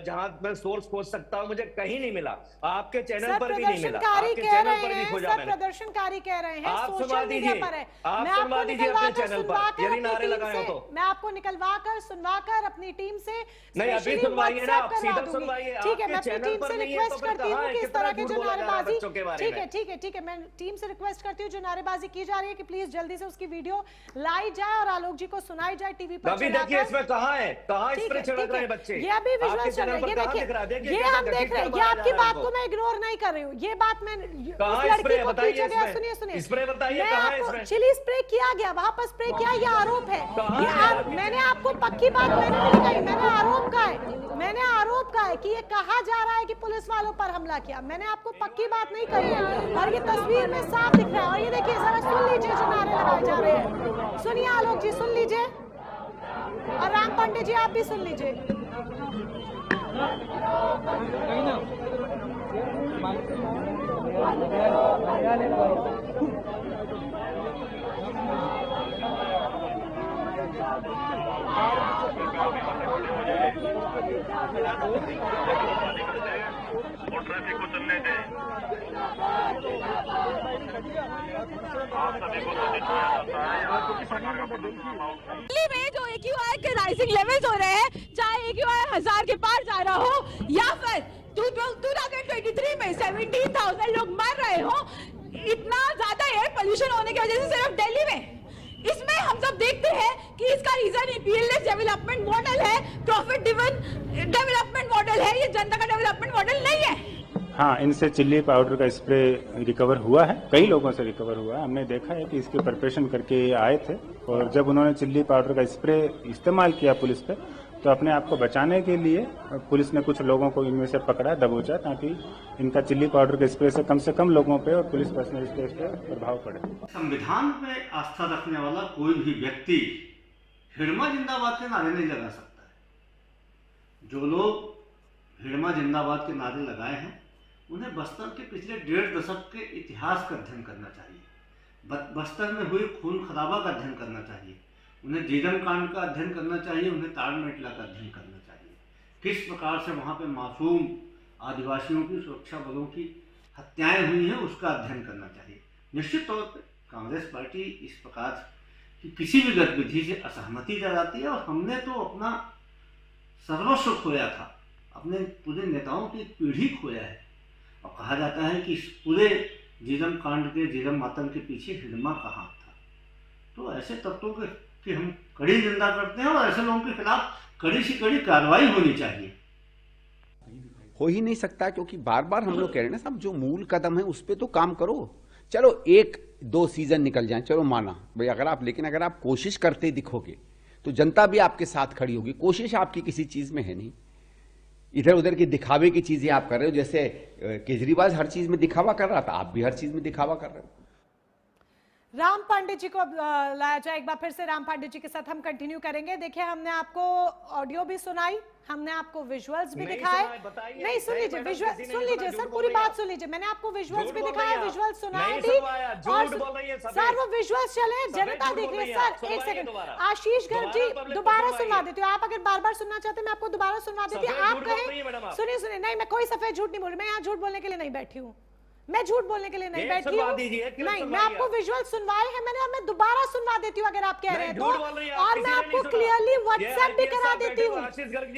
Speaker 7: जहां मैं सोर्स खोज सकता हूं, मुझे कहीं नहीं मिला, आपके चैनल पर भी नहीं मिला, आपके चैनल पर भी खोजा मैंने।
Speaker 1: प्रदर्शनकारी कह रहे हैं,
Speaker 7: आप सुनवा
Speaker 1: सोशल मीडिया
Speaker 7: दीजिए,
Speaker 1: पर है।
Speaker 7: आप
Speaker 1: मैं
Speaker 7: सुनवा
Speaker 1: आपको
Speaker 7: दीजिए अपने
Speaker 1: निकलवाकर
Speaker 7: चैनल पर,
Speaker 1: सुनवाकर
Speaker 7: यदि
Speaker 1: अपनी
Speaker 7: नारे
Speaker 1: टीम
Speaker 7: लगाए हो
Speaker 1: से,
Speaker 7: तो।
Speaker 1: मैं आपको निकलवाकर सुनवाकर अपनी टीम से
Speaker 7: नहीं, अभी
Speaker 1: स्पेशली
Speaker 7: सुनवाइए ना, आप
Speaker 1: WhatsApp करवा
Speaker 7: सीधा
Speaker 1: दूंगी।
Speaker 7: सुनवाइए।
Speaker 1: ठीक है, मैं
Speaker 7: आपके
Speaker 1: अपनी
Speaker 7: चैनल
Speaker 1: टीम
Speaker 7: पर
Speaker 1: से
Speaker 7: नहीं है तो
Speaker 1: रिक्वेस्ट
Speaker 7: फिर
Speaker 1: करती हूँ
Speaker 7: कहाँ है?
Speaker 1: कि इस
Speaker 7: कितना
Speaker 1: तरह के
Speaker 7: झूठ
Speaker 1: जो
Speaker 7: बोला जा रहा है
Speaker 1: नारेबाजी,
Speaker 7: बच्चों के बारे
Speaker 1: ठीक
Speaker 7: में।
Speaker 1: है ठीक है ठीक है, मैं टीम से रिक्वेस्ट करती हूँ जो नारेबाजी की जा रही है कि प्लीज जल्दी से उसकी वीडियो लाई जाए और आलोक जी को सुनाई जाए टीवी पर।
Speaker 7: अभी देखिए इसमें कहाँ है, कहाँ इस पर छिड़क रहे हैं बच्चे?
Speaker 1: ये अभी विजुअल चल रहा है, ये देखिए, ये हम देख रहे हैं, ये आपकी बात को मैं इग्नोर नहीं कर रही हूँ, ये बात मैं उस लड़की को खींचा गया, सुनिए सुनिए,
Speaker 7: स्प्रे बताइए,
Speaker 1: मैं
Speaker 7: कहाँ है
Speaker 1: आपको
Speaker 7: स्प्रे?
Speaker 1: चिली स्प्रे किया गया, वहां पर स्प्रे किया, ये आरोप है,
Speaker 7: कहाँ
Speaker 1: ये
Speaker 7: है?
Speaker 1: मैंने आपको पक्की बात मैंने नहीं कही, मैंने आरोप का है कि ये कहा जा रहा है कि पुलिस वालों पर हमला किया, मैंने आपको पक्की बात नहीं कही है और ये तस्वीर में साफ दिख रहा है। और ये देखिए, जरा सुन लीजिए जो नारे लगाए जा रहे हैं, सुनिए आलोक जी, सुन लीजिए, और राम पांडे जी आप भी सुन लीजिए।
Speaker 9: ट्रैफिक को चलने दें। आप सभी को सूचित किया जाता है, यहाँ किसी प्रकार का प्रदूषण
Speaker 2: दिल्ली में जो AQI के राइजिंग लेवल्स हो रहे हैं, चाहे AQI 1000 के पार जा रहा हो या फिर 2023 में 17,000 लोग मर रहे हो, इतना ज्यादा एयर पोल्यूशन होने की वजह से सिर्फ दिल्ली में, इसमें हम सब देखते हैं कि इसका रीजन पीएलएस डेवलपमेंट मॉडल है, प्रॉफिट ड्रिवन डेवलपमेंट मॉडल है, ये जनता का डेवलपमेंट मॉडल नहीं है।
Speaker 3: हाँ, इनसे चिल्ली पाउडर का स्प्रे रिकवर हुआ है, कई लोगों से रिकवर हुआ है। हमने देखा है कि इसके प्रिपरेशन करके आए थे और जब उन्होंने चिल्ली पाउडर का स्प्रे इस्तेमाल किया पुलिस पे, तो अपने आप को बचाने के लिए पुलिस ने कुछ लोगों को इनमें से पकड़ा, दबोचा, ताकि इनका चिल्ली पाउडर के स्प्रे से कम लोगों पे और पुलिस पर्सनलिटी पे प्रभाव पड़े।
Speaker 4: संविधान पे आस्था रखने वाला कोई भी व्यक्ति हिडमा जिंदाबाद के नारे नहीं लगा सकता है। जो लोग हिडमा जिंदाबाद के नारे लगाए हैं, उन्हें बस्तर के पिछले 1.5 दशक के इतिहास का अध्ययन करना चाहिए, बस्तर में हुई खून खराबा का अध्ययन करना चाहिए, उन्हें जीरम कांड का अध्ययन करना चाहिए, उन्हें ताड़ मेटला का अध्ययन करना चाहिए, किस प्रकार से वहाँ पे मासूम आदिवासियों की, सुरक्षा बलों की हत्याएं हुई हैं, उसका अध्ययन करना चाहिए। निश्चित तौर पर कांग्रेस पार्टी इस प्रकार की किसी भी गतिविधि से असहमति जताती है और हमने तो अपना सर्वस्व खोया था, अपने पूरे नेताओं की पीढ़ी खोया है। और कहा जाता है कि इस पूरे जीरम कांड के, जीरम मातम के पीछे हिडमा का हाथ था। तो ऐसे तत्वों की हम कड़ी निंदा करते हैं और ऐसे लोगों के खिलाफ कड़ी से कड़ी कार्रवाई होनी चाहिए।
Speaker 5: हो ही नहीं सकता, क्योंकि बार बार हम लोग कह रहे हैं ना साहब, जो मूल कदम है उस पर तो काम करो। चलो 1-2 सीजन निकल जाए, चलो माना भाई, लेकिन अगर आप कोशिश करते दिखोगे तो जनता भी आपके साथ खड़ी होगी। कोशिश आपकी किसी चीज में है नहीं, इधर उधर की दिखावे की चीजें आप कर रहे हो। जैसे केजरीवाल हर चीज में दिखावा कर रहा था, आप भी हर चीज में दिखावा कर रहे हो।
Speaker 1: राम पांडे जी को लाया जाए एक बार फिर से। राम पांडे जी के साथ हम कंटिन्यू करेंगे। देखिए, हमने आपको ऑडियो भी सुनाई, हमने आपको विजुअल्स भी दिखाए। नहीं, सुन लीजिए, विजुअल सुन लीजिए सर, पूरी बात सुन लीजिए। मैंने आपको विजुअल्स भी दिखाए, विजुअल्स सुनाए भी, और सर वो विजुअल्स चले, जनता देख रही है। सर एक सेकंड, आशीष गर्ग जी दोबारा सुनवा देती हूँ। आप अगर बार बार सुनना चाहते हैं, मैं आपको दोबारा सुनवा देती हूँ। आप कहें, सुनिए, नहीं, मैं कोई सफेद झूठ नहीं बोल रही, मैं यहाँ झूठ बोलने के लिए नहीं बैठी हूँ, मैं झूठ बोलने के लिए नहीं बैठी हूँ। नहीं, मैं आपको विजुअल सुनवाए हैं मैंने, और मैं दोबारा सुनवा देती हूँ अगर आप कह रहे हैं तो, और मैं आपको क्लियरली व्हाट्सएप भी करा देती हूँ।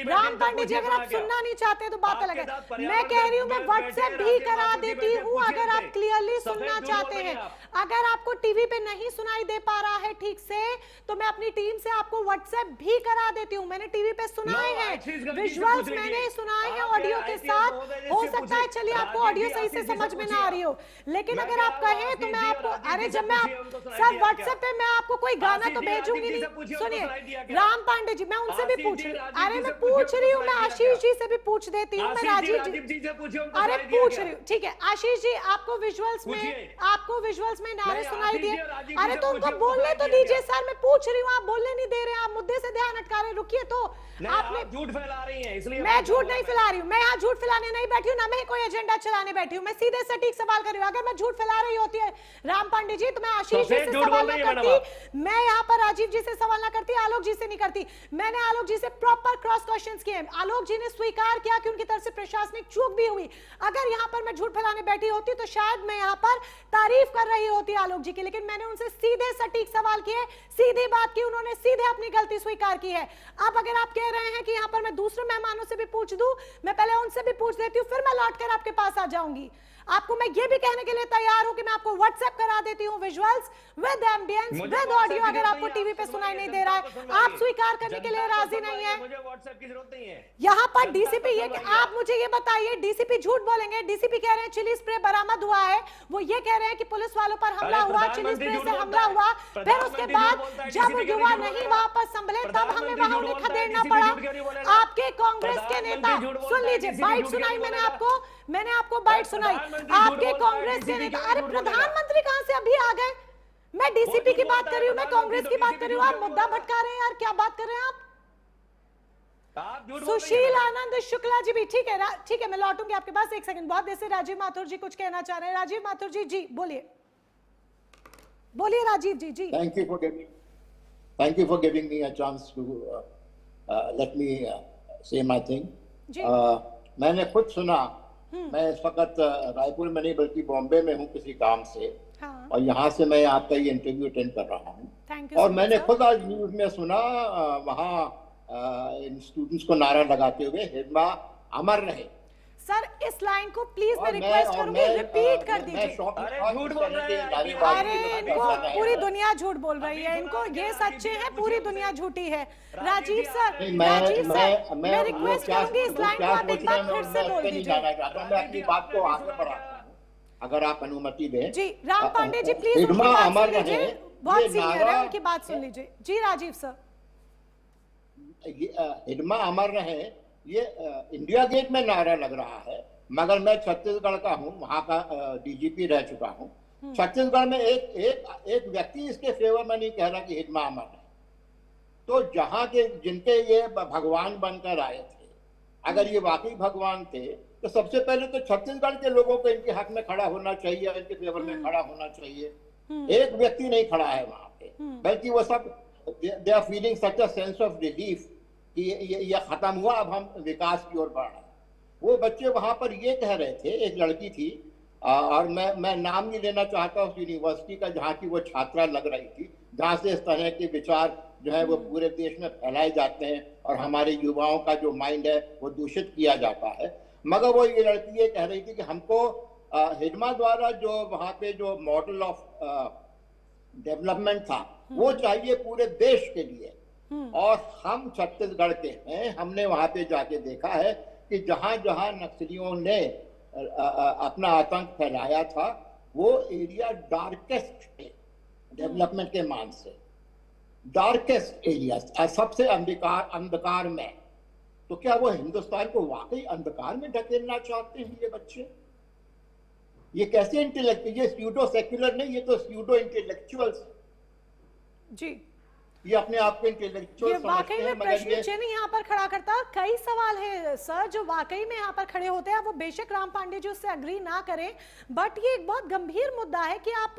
Speaker 1: राम पांडे जी, अगर आप सुनना नहीं चाहते तो बात अलग है। मैं कह रही हूँ, मैं व्हाट्सएप भी करा देती हूँ अगर आप क्लियरली सुनना चाहते हैं। अगर आपको टीवी पे नहीं सुनाई दे पा रहा है ठीक से, तो मैं अपनी टीम से आपको व्हाट्सएप भी करा देती हूँ। मैंने टीवी पे सुनाए हैं विजुअल्स, मैंने सुनाए हैं ऑडियो के साथ। हो सकता है चलिए आपको ऑडियो सही से समझ में आ रही हो, लेकिन अगर आप कहें तो मैं आपको, अरे जब मैं सर व्हाट्सएप पे मैं आपको कोई गाना तो भेजूंगी नहीं। सुनिए राम पांडे जी, मैं उनसे भी पूछ रही, अरे मैं पूछ रही हूँ, मैं आशीष जी से भी पूछ देती हूँ, मैं राजीव जी, अरे पूछ रही हूँ, ठीक है आशीष जी, आपको विजुअल्स में नारे
Speaker 7: नहीं,
Speaker 1: सुनाई
Speaker 7: आशीष
Speaker 1: दिए?
Speaker 7: जी और राजीव
Speaker 1: अरे
Speaker 7: जी
Speaker 1: तो
Speaker 7: से
Speaker 1: उनको
Speaker 7: पूछिए,
Speaker 1: बोलने
Speaker 7: उनको
Speaker 1: तो
Speaker 7: दिया
Speaker 1: दीजिए
Speaker 7: क्या?
Speaker 1: सर, मैं पूछ रही हूँ, आप बोलने नहीं दे रहे हैं, आप मुद्दे से ध्यान अटका रहे हैं। रुकिए तो
Speaker 7: नहीं,
Speaker 1: आपने
Speaker 7: आप झूठ फैला रही हैं, इसलिए
Speaker 1: मैं झूठ नहीं फैला रही हूँ, मैं यहाँ झूठ फैलाने नहीं बैठी हूँ, ना मैं कोई एजेंडा चलाने बैठी हूँ। मैं सीधे सटीक सवाल कर रही हूँ। अगर मैं झूठ फैला रही होती है राम पांडे जी तो मैं आशीष जी से सवाल ना करती, मैं यहाँ पर राजीव जी से सवाल ना करती, आलोक जी से नहीं करती। मैंने आलोक जी से प्रॉपर क्रॉस क्वेश्चंस किए, आलोक जी ने स्वीकार किया कि उनकी तरफ से प्रशासनिक चूक भी हुई। अगर यहाँ पर मैं झूठ फैलाने बैठी होती तो शायद मैं यहाँ पर तारीफ कर रही होती आलोक जी की, लेकिन मैंने उनसे सीधे सटीक सवाल किए, सीधी बात की, उन्होंने सीधे अपनी गलती स्वीकार की है। अब अगर आप कह रहे हैं कि यहाँ पर मैं दूसरे मेहमानों से भी पूछ दूं, मैं पहले उनसे भी पूछ लेती हूँ, फिर मैं लौटकर आपके पास आ जाऊंगी। आपको मैं ये भी कहने के लिए तैयार हूं कि मैं आपको व्हाट्सएप करा देती हूँ visuals with ambience with audio. अगर आपको टीवी पे सुनाई नहीं दे रहा है, आप स्वीकार करने के लिए राजी नहीं है,
Speaker 7: मुझे व्हाट्सएप की जरूरत नहीं है।
Speaker 1: यहाँ पर डीसीपी, ये आप मुझे ये बताइए, डीसीपी झूठ बोलेंगे? डीसीपी कह रहे हैं चिली स्प्रे बरामद हुआ है, वो ये कह रहे हैं कि पुलिस वालों पर हमला हुआ, चिली स्प्रे से हमला हुआ, फिर उसके बाद जब युवा नहीं वहां पर संभले तब हमें वहां उन्हें खदेड़ना पड़ा। आपके कांग्रेस के नेता, सुन लीजिए, बाइट सुनाई मैंने आपको बाइट सुनाई, आपके कांग्रेस के नेता, अरे प्रधानमंत्री कहां से अभी आ गए? मैं डीसीपी की बात कर रही हूँ, मैं कांग्रेस की बात कर रही हूँ, आप मुद्दा भटका रहे हैं यार, क्या बात कर रहे हैं आप? सुशील आनंद शुक्ला जी भी ठीक है, ठीक है, मैं लौटूंगी आपके पास, एक सेकंड। बहुत देर से राजीव माथुर जी कुछ कहना चाह रहे हैं। राजीव माथुर जी, जी बोलिए, बोलिए राजीव जी। जी,
Speaker 10: thank you for giving me a chance to let me say my thing. मैंने खुद सुना, मैं इस वक्त रायपुर में नहीं बल्कि बॉम्बे में हूँ किसी काम से, हाँ। और यहाँ से मैं आपका ये इंटरव्यू अटेंड कर रहा हूँ, और मैंने खुद आज न्यूज में सुना वहाँ इन स्टूडेंट्स को नारा लगाते हुए हिडमा अमर रहे।
Speaker 1: सर इस लाइन को प्लीज मैं रिक्वेस्ट करूंगी, रिपीट कर दीजिए।
Speaker 7: अरे झूठ बोल रहे हैं,
Speaker 1: अरे इनको पूरी दुनिया झूठ बोल रही है, इनको ये सच्चे हैं, पूरी दुनिया झूठी है। राजीव सर, मैं रिक्वेस्ट करूंगी इस लाइन को आप एक बार फिर से बोल दीजिए।
Speaker 10: मैं अपनी बात को आगे बढ़ाता हूँ अगर आप अनुमति दें।
Speaker 1: जी राम पांडे जी प्लीज उनकी बात सुन लीजिए, बहुत सीनियर है, उनकी बात सुन लीजिए। जी राजीव सर,
Speaker 10: हिडमा अमर रहे, ये इंडिया गेट में नारा लग रहा है, मगर मैं छत्तीसगढ़ का हूँ, वहाँ का डीजीपी रह चुका हूँ। छत्तीसगढ़ में एक व्यक्ति इसके फेवर में नहीं कह रहा कि हिडमा अमर है। तो जहाँ के जिनके ये भगवान बनकर आए थे, अगर ये वाकई भगवान थे तो सबसे पहले तो छत्तीसगढ़ के लोगों को इनके हक में खड़ा होना चाहिए, इनके फेवर में खड़ा होना चाहिए। एक व्यक्ति नहीं खड़ा है वहां पे, बल्कि वो सब they are feeling such a sense of relief कि ये खत्म हुआ, अब हम विकास की ओर बढ़ रहे हैं। वो बच्चे वहां पर ये कह रहे थे, एक लड़की थी, और मैं नाम नहीं लेना चाहता उस यूनिवर्सिटी का जहाँ की वो छात्रा लग रही थी, जहाँ से इस तरह के विचार जो है वो पूरे देश में फैलाए जाते हैं और हमारे युवाओं का जो माइंड है वो दूषित किया जाता है। मगर वो ये लड़की ये कह रही थी कि हमको हिडमा द्वारा जो वहाँ पे जो मॉडल ऑफ डेवलपमेंट था वो चाहिए पूरे देश के लिए। और हम छत्तीसगढ़ के हैं, हमने वहां पे जाके देखा है कि जहां जहां नक्सलियों ने अपना आतंक फैलाया था वो एरिया डार्केस्ट थे डेवलपमेंट के मान से, डार्केस्ट एरिया, सबसे अंधकार में। तो क्या वो हिंदुस्तान को वाकई अंधकार में ढकेलना चाहते हैं ये बच्चे? ये कैसे इंटेलेक्चुअल, ये स्यूडो सेक्युलर नहीं, ये तो स्यूडो इंटेलेक्चुअल्स
Speaker 1: जी,
Speaker 10: ये अपने आप को इंटेलेक्चुअल
Speaker 1: वाकई में प्रश्न चिन्ह यहाँ पर खड़ा करता है। कई सवाल है सर जो वाकई में यहाँ पर खड़े होते हैं। वो बेशक राम पांडे जी उससे अग्री ना करें, बट ये एक बहुत गंभीर मुद्दा है कि आप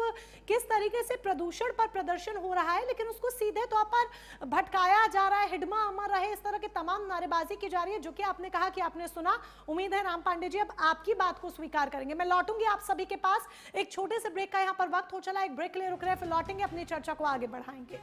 Speaker 1: किस तरीके से प्रदूषण पर प्रदर्शन हो रहा है लेकिन उसको सीधे तौर पर भटकाया जा रहा है। हिडमा अमर रहे, इस तरह की तमाम नारेबाजी की जा रही है, जो कि आपने कहा कि आपने सुना। उम्मीद है राम पांडे जी अब आपकी बात को स्वीकार करेंगे। मैं लौटूंगी आप सभी के पास, एक छोटे से ब्रेक का यहाँ पर वक्त हो चला, एक ब्रेक ले रुक रहे, फिर लौटेंगे, अपनी चर्चा को आगे बढ़ाएंगे।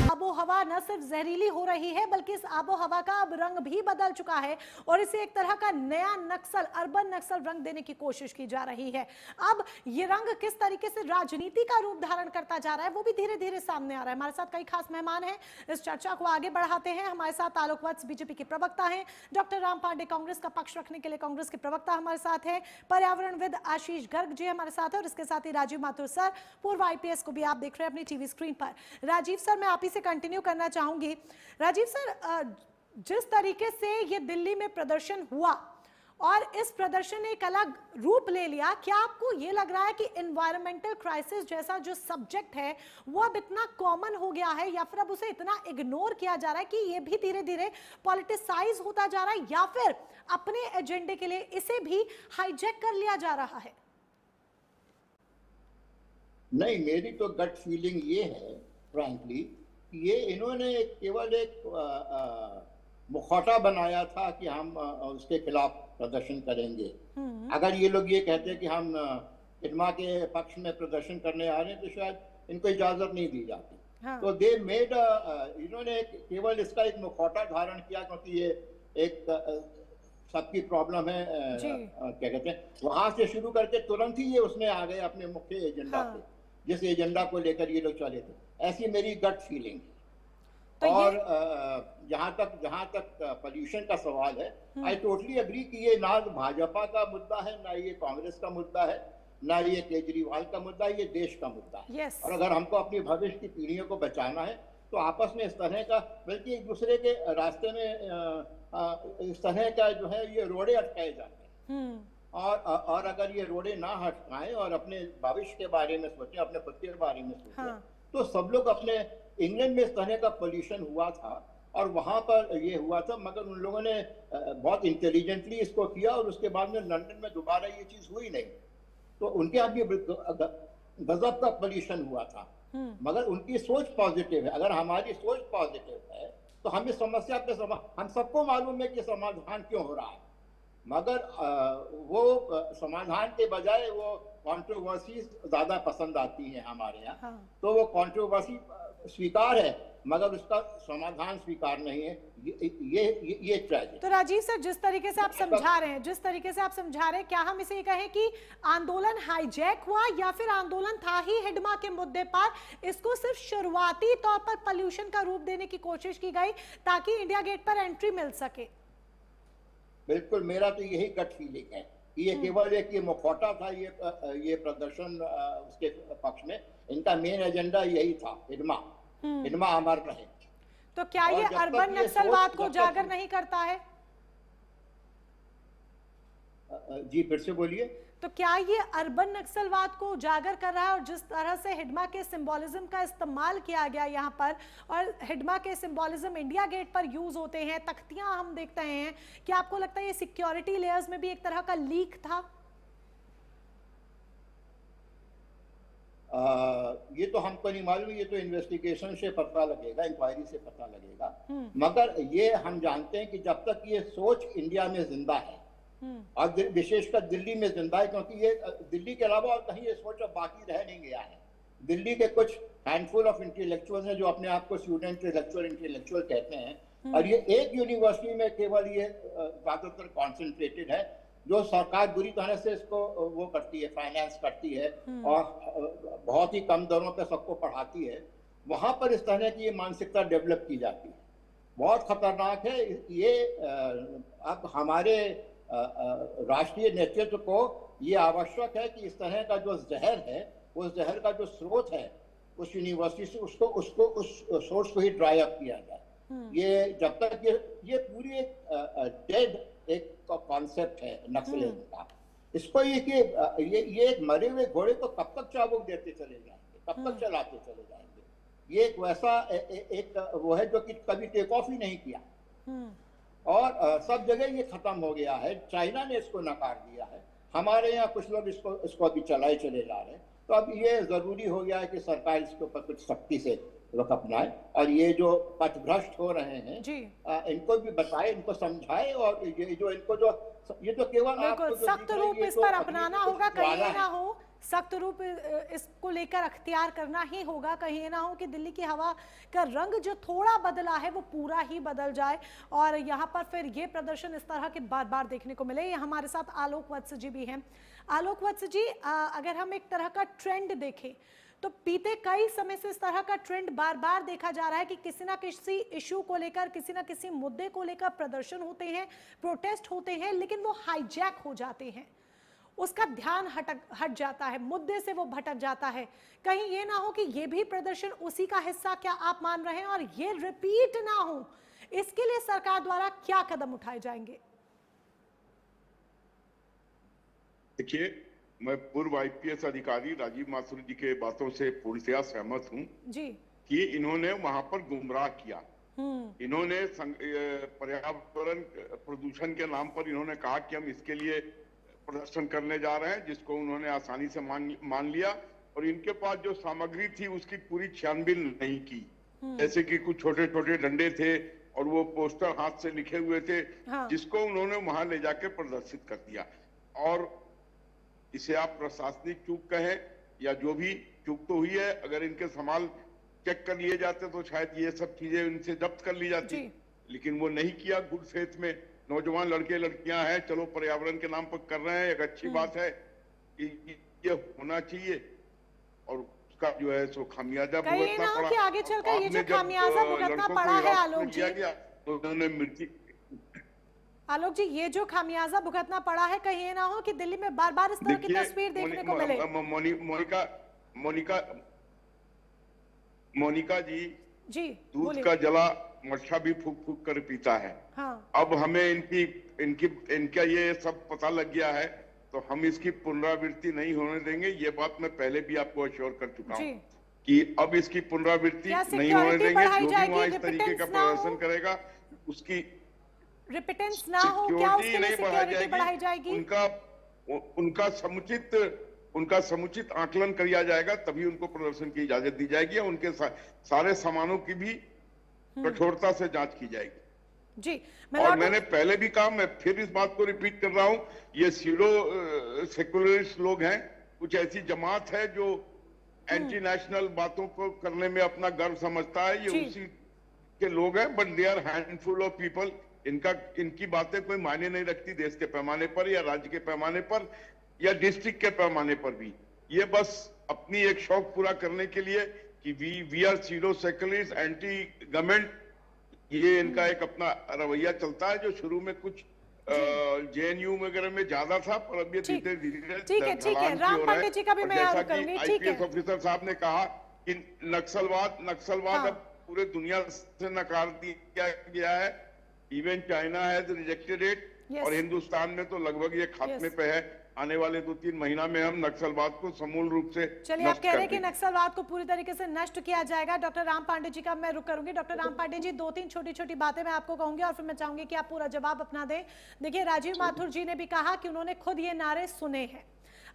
Speaker 1: आबो हवा न सिर्फ जहरीली हो रही है बल्कि इस आबो हवा का अब रंग भी बदल चुका है और इसे एक तरह का नया नक्सल, अर्बन नक्सल रंग देने की कोशिश की जा रही है। अब ये रंग किस तरीके से राजनीति का रूप धारण करता जा रहा है वो भी धीरे धीरे सामने आ रहा है। हमारे साथ कई खास मेहमान हैं, इस चर्चा को आगे बढ़ाते हैं। हमारे साथ आलोक वत्स बीजेपी के प्रवक्ता हैं, डॉक्टर राम पांडे कांग्रेस का पक्ष रखने के लिए कांग्रेस के प्रवक्ता हमारे साथ हैं, पर्यावरणविद आशीष गर्ग जी हमारे साथ है और इसके साथ ही राजीव माथुर सर, पूर्व आईपीएस को भी आप देख रहे हैं अपनी टीवी स्क्रीन पर। राजीव सर, मैं आप ही से कंटिन्यू करना चाहूंगी। राजीव सर, जिस तरीके से ये दिल्ली में प्रदर्शन हुआ और इस प्रदर्शन ने एक अलग रूप ले लिया, क्या आपको ये लग रहा है कि एनवायरमेंटल क्राइसिस जैसा जो सब्जेक्ट है वो अब इतना कॉमन हो गया है, या फिर अब उसे इतना इग्नोर किया जा रहा है कि ये भी धीरे धीरे पॉलिटिसाइज होता जा रहा है, या फिर अपने एजेंडे के लिए इसे भी हाईजैक कर लिया जा रहा है?
Speaker 10: नहीं, मेरी तो गट फीलिंग ये है फ्रैंकली, ये इन्होंने केवल एक मुखौटा बनाया था कि हम उसके खिलाफ प्रदर्शन करेंगे। अगर ये लोग ये कहते हैं कि हम हिडमा के पक्ष में प्रदर्शन करने आ रहे हैं तो शायद इनको इजाजत नहीं दी जाती। तो दे मेड इन्होंने केवल इसका एक मुखौटा धारण किया, क्योंकि ये एक सबकी प्रॉब्लम है, क्या कहते हैं, वहां से शुरू करके तुरंत ही ये उसमें आ गए अपने मुख्य एजेंडा पे, जिस एजेंडा को लेकर ये लोग चले थे। ऐसी मेरी गट फीलिंग है। तो और जहां तक पोल्यूशन का सवाल है, आई टोटली एग्री कि ये ना भाजपा का मुद्दा है, ना ये कांग्रेस का मुद्दा है, ना ये केजरीवाल का मुद्दा है, ये देश का मुद्दा है। और अगर हमको अपनी भविष्य की पीढ़ियों को बचाना है तो आपस में इस तरह का, बल्कि एक दूसरे के रास्ते में इस तरह का जो है ये रोड़े अटकाए जाते हैं। और अगर ये रोड़े ना हटकाएं और अपने भविष्य के बारे में सोचें, अपने खुद के बारे में सोचें, तो सब लोग अपने, इंग्लैंड में इस तरह का पोल्यूशन हुआ था और वहां पर ये हुआ था, मगर उन लोगों ने बहुत इंटेलिजेंटली इसको किया और उसके बाद में लंदन में दोबारा ये चीज हुई नहीं। तो उनके यहाँ भी गजब का पोल्यूशन हुआ था, मगर उनकी सोच पॉजिटिव है। अगर हमारी सोच पॉजिटिव है तो हम इस समस्या पे हम सबको मालूम है कि समाधान क्यों हो रहा है, मगर वो समाधान के बजाय वो कंट्रोवर्सी ज्यादा पसंद आती है हमारे यहाँ। तो वो कंट्रोवर्सी स्वीकार है मगर उसका समाधान स्वीकार नहीं है। ये ट्रेजेडी।
Speaker 1: तो राजीव सर, जिस तरीके से आप समझा रहे हैं, क्या हम इसे कहें कि आंदोलन हाईजैक हुआ, या फिर आंदोलन था ही हिडमा के मुद्दे पर, इसको सिर्फ शुरुआती तौर पर पोल्यूशन का रूप देने की कोशिश की गई ताकि इंडिया गेट पर एंट्री मिल सके?
Speaker 10: बिल्कुल, मेरा तो यही गट फीलिंग है कि ये केवल एक ये मुखौटा था, ये प्रदर्शन उसके पक्ष में। इनका मेन एजेंडा यही था, हिडमा अमर रहे।
Speaker 1: तो क्या ये अर्बन नक्सलवाद को उजागर नहीं करता है?
Speaker 10: जी फिर से बोलिए।
Speaker 1: तो क्या ये अर्बन नक्सलवाद को उजागर कर रहा है? और जिस तरह से हिडमा के सिंबोलिज्म का इस्तेमाल किया गया यहाँ पर, और हिडमा के सिंबोलिज्म इंडिया गेट पर यूज होते हैं, तख्तियां हम देखते हैं, क्या आपको लगता है ये सिक्योरिटी लेयर्स में भी एक तरह का लीक था?
Speaker 10: ये तो हमको नहीं मालूम, ये तो इन्वेस्टिगेशन से पता लगेगा, इंक्वायरी से पता लगेगा। मगर ये हम जानते हैं कि जब तक ये सोच इंडिया में जिंदा है और विशेषकर दिल्ली में जिंदा है, क्योंकि ये दिल्ली के अलावा और कहीं ये सोच अब बाकी रह नहीं गया है। दिल्ली के कुछ हैंडफुल ऑफ इंटेलेक्चुअल्स हैं जो अपने आप को स्टूडेंट इंटेलेक्चुअल कहते हैं, और ये एक यूनिवर्सिटी में केवल ये ज्यादातर कॉन्सेंट्रेटेड है, जो सरकार बुरी तरह से इसको वो करती है, फाइनेंस करती है और बहुत ही कम दरों पे सबको पढ़ाती है। वहां पर इस तरह की ये मानसिकता डेवलप की जाती है, बहुत खतरनाक है ये। अब हमारे राष्ट्रीय नेतृत्व को ये आवश्यक है कि इस तरह का जो जहर है, उस जहर का जो स्रोत है उस यूनिवर्सिटी से, उसको उस सोर्स को ही ड्राई अप किया जाए। ये जब तक ये पूरी एक डेड एक कॉन्सेप्ट है नक्सलिज्म का, इसको ये एक मरे हुए घोड़े को कब तक चाबुक देते चले जाएंगे, कब तक चलाते चले जाएंगे। ये एक वैसा एक वो है जो कि कभी टेक ऑफ ही नहीं किया और सब जगह ये खत्म हो गया है। चाइना ने इसको नकार दिया है, हमारे यहाँ कुछ लोग इसको अभी चलाए चले जा रहे हैं। तो अब ये जरूरी हो गया है कि सरकार इसके ऊपर कुछ सख्ती से रुख अपनाए, और ये जो पथभ्रष्ट हो रहे हैं इनको भी बताए, इनको समझाए, और ये जो इनको जो ये तो केवल
Speaker 1: सख्त रूप इस पर अपनाना होगा, कहीं ना हो सख्त रूप इसको लेकर अख्तियार करना ही होगा। कहीं ना हो कि दिल्ली की हवा का रंग जो थोड़ा बदला है वो पूरा ही बदल जाए और यहाँ पर फिर ये प्रदर्शन इस तरह के बार बार देखने को मिले। हमारे साथ आलोक वत्स जी भी हैं। आलोक वत्स जी, अगर हम एक तरह का ट्रेंड देखें तो बीते कई समय से इस तरह का ट्रेंड बार बार देखा जा रहा है कि किसी ना किसी इशू को लेकर, किसी ना किसी मुद्दे को लेकर प्रदर्शन होते हैं, प्रोटेस्ट होते हैं, लेकिन वो हाईजैक हो जाते हैं, उसका ध्यान हट जाता है, मुद्दे से वो भटक जाता है। कहीं ये ना हो कि ये भी प्रदर्शन उसी का हिस्सा क्या आप मान रहे हैं और ये रिपीट ना हो, इसके लिए सरकार द्वारा क्या कदम उठाए जाएंगे?
Speaker 6: देखिए, मैं पूर्व आईपीएस अधिकारी राजीव माथुर जी के बातों से पूर्णतया सहमत हूं
Speaker 1: जी
Speaker 6: कि इन्होंने वहां पर गुमराह किया। इन्होंने पर्यावरण प्रदूषण के नाम पर इन्होंने कहा कि हम इसके लिए प्रदर्शन करने जा रहे हैं, जिसको उन्होंने आसानी से मान लिया, और इनके पास जो सामग्री थी उसकी पूरी छानबीन नहीं की। जैसे कि कुछ छोटे छोटे डंडे थे और वो पोस्टर हाथ से लिखे हुए थे, जिसको उन्होंने वहां ले जाके प्रदर्शित कर दिया। और इसे आप प्रशासनिक चूक कहें या जो भी, चूक तो हुई है। अगर इनके सामान चेक कर लिए जाते तो शायद ये सब चीजें इनसे जब्त कर ली जाती, लेकिन वो नहीं किया। गुड फेथ में नौजवान लड़के लड़कियां हैं, चलो पर्यावरण के नाम पर कर रहे हैं, एक अच्छी बात है, ये होना चाहिए। और उसका जो है सो खामियाजा भुगतना पड़ा।
Speaker 1: कि आगे चलकर ये जो खामियाजा भुगतना पड़ा है आलोक जी,
Speaker 6: तो उन्होंने मृत्यु,
Speaker 1: आलोक जी ये जो खामियाजा भुगतना पड़ा है, कहीं ये ना हो कि दिल्ली में बार बार इस तरह की तस्वीर देखने को मिले। मोनिका जी
Speaker 6: दूध का जला मच्छा भी फूक फूक कर पीता है। अब हमें इनका ये सब पता लग गया है, तो हम इसकी पुनरावृत्ति नहीं होने देंगे। ये बात मैं पहले भी आपको अश्योर कर चुका हूँ कि अब इसकी पुनरावृत्ति नहीं होने देंगे। जो भी वहाँ इस तरीके का प्रदर्शन करेगा उसकी
Speaker 1: रिपिटेंस ना हो, क्या उसके लिए सिक्योरिटी बढ़ाई जाएगी?
Speaker 6: उनका समुचित आकलन किया जाएगा, तभी उनको प्रदर्शन की इजाजत दी जाएगी और उनके सारे सामानों की भी कठोरता से जांच की जाएगी
Speaker 1: जी।
Speaker 6: और मैंने पहले भी कहा, मैं फिर इस बात को रिपीट कर रहा हूं, ये सीडो सेकुलरिस्ट लोग हैं, कुछ ऐसी जमात है जो एंटी नेशनल बातों को करने में अपना गर्व समझता है। ये उसी के लोग हैं, but they are handful of people. इनकी बातें कोई मायने नहीं रखती देश के पैमाने पर या राज्य के पैमाने पर या डिस्ट्रिक्ट के पैमाने पर भी। ये बस अपनी एक शौक पूरा करने के लिए कि we are pseudo secularist, anti government, ये इनका एक अपना रवैया चलता है, जो शुरू में कुछ जेएनयू वगैरह में ज्यादा था, पर अब ये धीरे धीरे
Speaker 1: ठीक है राम पांडे जी का भी मैं याद करूंगी।
Speaker 6: आईपीएस ऑफिसर साहब ने कहा कि नक्सलवाद अब पूरे दुनिया से नकार दिया गया है। Even China has rejected it और हिंदुस्तान में तो लगभग ये खात्मे पे है। आने वाले 2-3 महीना में हम नक्सलवाद को समूल रूप से
Speaker 1: चलिए, आप कह रहे हैं कि नक्सलवाद को पूरी तरीके से नष्ट किया जाएगा। डॉक्टर राम पांडे जी का मैं रुक करूंगी। डॉक्टर राम पांडे जी 2-3 छोटी-छोटी बातें मैं आपको कहूंगी और फिर मैं चाहूंगी कि आप पूरा जवाब अपना दें। देखिए, राजीव माथुर जी ने भी कहा कि उन्होंने खुद ये नारे सुने हैं।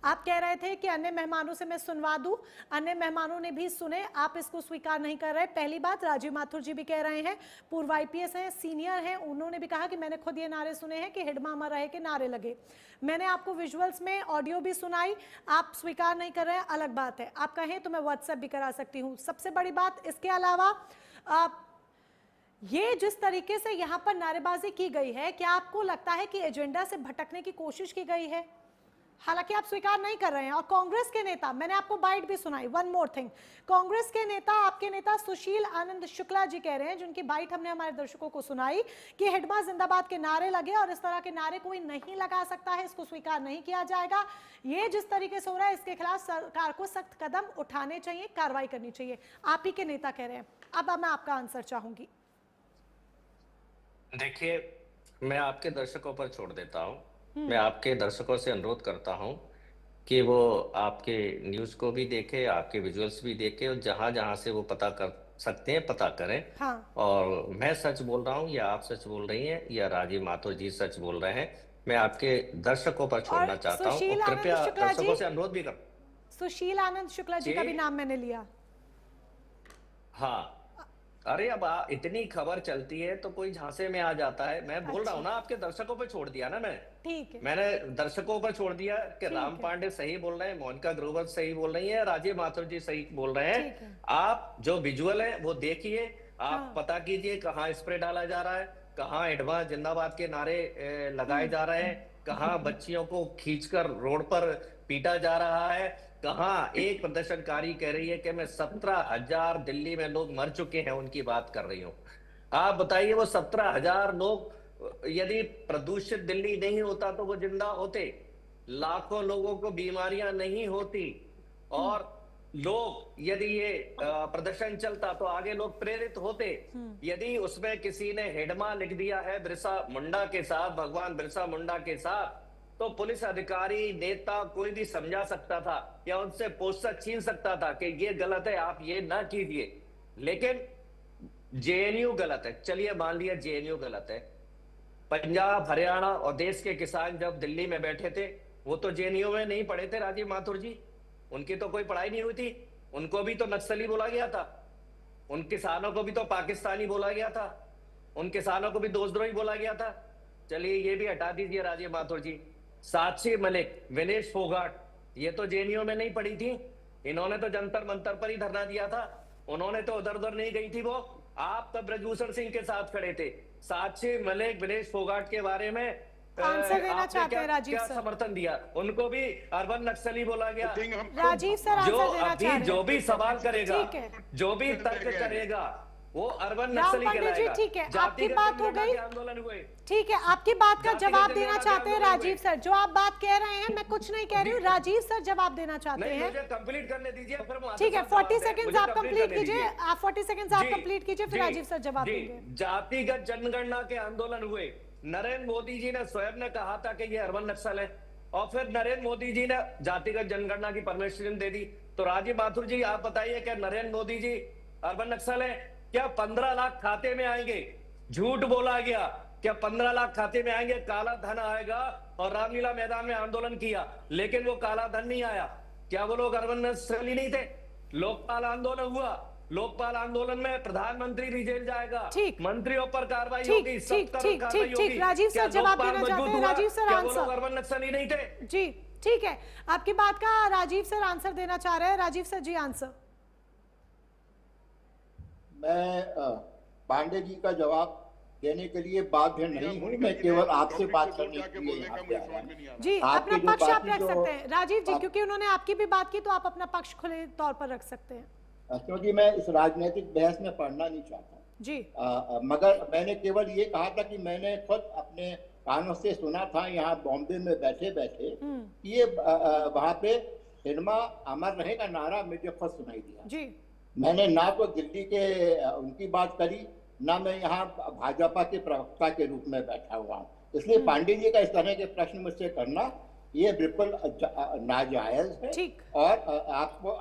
Speaker 1: आप कह रहे थे कि अन्य मेहमानों से मैं सुनवा दूं, अन्य मेहमानों ने भी सुने, आप इसको स्वीकार नहीं कर रहे। पहली बात, राजीव माथुर जी भी कह रहे हैं, पूर्व आईपीएस हैं, सीनियर हैं, उन्होंने भी कहा कि मैंने खुद ये नारे सुने हैं कि हिडमा अमर रहे के नारे लगे। मैंने आपको विजुअल्स में ऑडियो भी सुनाई, आप स्वीकार नहीं कर रहे हैं, अलग बात है। आप कहें तो मैं व्हाट्सएप भी करा सकती हूँ। सबसे बड़ी बात, इसके अलावा ये जिस तरीके से यहाँ पर नारेबाजी की गई है, क्या आपको लगता है कि एजेंडा से भटकने की कोशिश की गई है? हालांकि आप स्वीकार नहीं कर रहे हैं। और कांग्रेस के नेता, मैंने आपको बाइट भी सुनाई, वन मोर थिंग, कांग्रेस के नेता, आपके नेता सुशील आनंद शुक्ला जी कह रहे हैं, जिनकी बाइट हमने हमारे दर्शकों को सुनाई, कि हिडमा जिंदाबाद के नारे लगे और इस तरह के नारे कोई नहीं लगा सकता है, इसको स्वीकार नहीं किया जाएगा। ये जिस तरीके से हो रहा है, इसके खिलाफ सरकार को सख्त कदम उठाने चाहिए, कार्रवाई करनी चाहिए, आप ही के नेता कह रहे हैं। अब मैं आपका आंसर चाहूंगी।
Speaker 7: देखिए, मैं आपके दर्शकों पर छोड़ देता हूं। मैं आपके दर्शकों से अनुरोध करता हूं कि वो आपके न्यूज को भी देखें, आपके विजुअल्स भी देखें और जहां जहां से वो पता कर सकते हैं पता करें। और मैं सच बोल रहा हूं या आप सच बोल रही हैं या राजीव माथुर जी सच बोल रहे हैं, मैं आपके दर्शकों पर छोड़ना चाहता हूं और कृपया दर्शकों से अनुरोध भी कर।
Speaker 1: सुशील आनंद शुक्ला जी का भी नाम मैंने लिया।
Speaker 7: हाँ, अरे अब इतनी खबर चलती है तो कोई झांसे में आ जाता है। मैं बोल रहा हूँ ना, आपके दर्शकों पे छोड़ दिया ना,
Speaker 1: ठीक है,
Speaker 7: मैंने दर्शकों पर छोड़ दिया कि राम पांडे सही बोल रहे हैं, मोनिका ग्रोवर सही बोल रही है, राजीव माथुर जी सही बोल रहे हैं। आप जो विजुअल है वो देखिए, आप पता कीजिए कहाँ स्प्रे डाला जा रहा है, कहाँ हिडमा जिंदाबाद के नारे लगाए जा रहे हैं, कहाँ बच्चियों को खींचकर रोड पर पीटा जा रहा है, कहाँ एक प्रदर्शनकारी कह रही है कि मैं 17,000 दिल्ली में लोग मर चुके हैं उनकी बात कर रही हूँ। आप बताइए, वो 17,000 लोग यदि प्रदूषित दिल्ली नहीं होता तो वो जिंदा होते, लाखों लोगों को बीमारियां नहीं होती और लोग, यदि ये प्रदर्शन चलता तो आगे लोग प्रेरित होते। यदि उसमें किसी ने हिडमा लिख दिया है बिरसा मुंडा के साथ, भगवान बिरसा मुंडा के साथ, तो पुलिस अधिकारी, नेता, कोई भी समझा सकता था या उनसे पोस्टर छीन सकता था कि ये गलत है, आप ये ना कीजिए। लेकिन जेएनयू गलत है, चलिए मान लिया जेएनयू गलत है। पंजाब, हरियाणा और देश के किसान जब दिल्ली में बैठे थे, वो तो जेएनयू में नहीं पढ़े थे राजीव माथुर जी, उनकी तो कोई पढ़ाई नहीं हुई थी, उनको भी तो नक्सली बोला गया था, उन किसानों को भी तो पाकिस्तानी बोला गया था, उन किसानों को भी दोषद्रोही बोला गया था। चलिए ये भी हटा दीजिए राजीव माथुर जी। साक्षी मलिक, विनेश फोगाट, ये तो जेएनयू में नहीं पढ़ी थी, इन्होंने तो जंतर मंतर पर ही धरना दिया था, उन्होंने तो उधर उधर नहीं गई थी वो। आप तब ब्रजभूषण सिंह के साथ खड़े थे। साक्षी मलिक, विनेश फोगाट के बारे में
Speaker 1: आंसर देना चाहते हैं राजीव
Speaker 7: क्या
Speaker 1: सर?
Speaker 7: समर्थन दिया? उनको भी अर्बन नक्सली बोला गया।
Speaker 1: राजीव सर आंसर देना चाह रहे हैं।
Speaker 7: जो भी सवाल करेगा,
Speaker 1: ठीक है,
Speaker 7: जो भी तर्क करेगा, वो अर्बन
Speaker 1: राम
Speaker 7: नक्सली
Speaker 1: पांडे जी,
Speaker 7: कहलाएगा।
Speaker 1: ठीक है, आपकी
Speaker 7: जातिगत
Speaker 1: बात हो
Speaker 7: जनगणना
Speaker 1: गई।
Speaker 7: के आंदोलन हुए।
Speaker 1: ठीक है, आपकी बात का
Speaker 7: जातिगत
Speaker 1: जवाब देना
Speaker 7: जनगणना
Speaker 1: चाहते हैं
Speaker 7: के आंदोलन
Speaker 1: राजीव
Speaker 7: हुए।
Speaker 1: सर। जो आप बात कह रहे हैं, मैं कुछ नहीं कह रही हूँ, राजीव सर जवाब देना चाहते
Speaker 7: नहीं,
Speaker 1: हैं।
Speaker 7: मुझे कंप्लीट करने दीजिए, फिर मैं
Speaker 1: ठीक है, 40 सेकंड्स आप कंप्लीट
Speaker 7: करने
Speaker 1: कीजिए,
Speaker 7: दीजिए।
Speaker 1: आप 40 सेकंड्स आप
Speaker 7: जी,
Speaker 1: कंप्लीट कीजिए, फिर
Speaker 7: जी,
Speaker 1: राजीव सर जवाब
Speaker 7: जी।
Speaker 1: देंगे।
Speaker 7: जातिगत जनगणना के आंदोलन हुए, नरेंद्र मोदी जी ने स्वयं ने कहा था कि ये अर्बन नक्सल है, और फिर नरेंद्र मोदी जी ने जातिगत जनगणना की परमिशन दे दी। तो राजीव माथुर जी आप बताइए, क्या नरेंद्र मोदी जी अर्बन नक्सल है? क्या 15 लाख खाते में आएंगे? झूठ बोला गया, क्या 15 लाख खाते में आएंगे, काला धन आएगा, और रामलीला मैदान में आंदोलन किया, लेकिन वो काला धन नहीं आया। क्या वो लोग अर्बन नक्सली नहीं थे? लोकपाल आंदोलन हुआ, लोकपाल आंदोलन में प्रधानमंत्री भी जेल जाएगा, मंत्रियों पर कार्रवाई होगी, सब पर कार्रवाई होगी।
Speaker 1: राजीव सर जवाब देना चाहते हैं। राजीव सर
Speaker 7: क्या वो लोग
Speaker 1: आंसर।
Speaker 7: अर्बन नक्सली नहीं थे?
Speaker 1: जी ठीक है, आपकी बात का राजीव सर आंसर देना चाह रहे हैं। राजीव सर जी आंसर।
Speaker 10: मैं पांडे जी का जवाब देने के लिए बाध्य नहीं हूँ, मैं केवल आपसे बात करने के लिए यहाँ पे आया हूँ।
Speaker 1: जी, अपना पक्ष आप रख सकते हैं राजीव जी,
Speaker 10: आप-
Speaker 1: क्योंकि उन्होंने आपकी भी बात की, तो आप अपना पक्ष खुले तौर पर रख सकते हैं।
Speaker 10: क्योंकि मैं इस राजनीतिक बहस में पढ़ना नहीं चाहता
Speaker 1: जी।
Speaker 10: मगर मैंने केवल ये कहा था कि मैंने खुद अपने कानों से सुना था यहाँ बॉम्बे में बैठे बैठे, ये वहाँ पे हिडमा अमर रहे का नारा मुझे खुद सुनाई दिया।
Speaker 1: जी।
Speaker 10: मैंने ना तो दिल्ली के उनकी बात करी, ना मैं यहाँ भाजपा के प्रवक्ता के रूप में बैठा हुआ हूँ, इसलिए पांडे जी का इस तरह के प्रश्न मुझसे करना ये बिल्कुल नाजायज है। और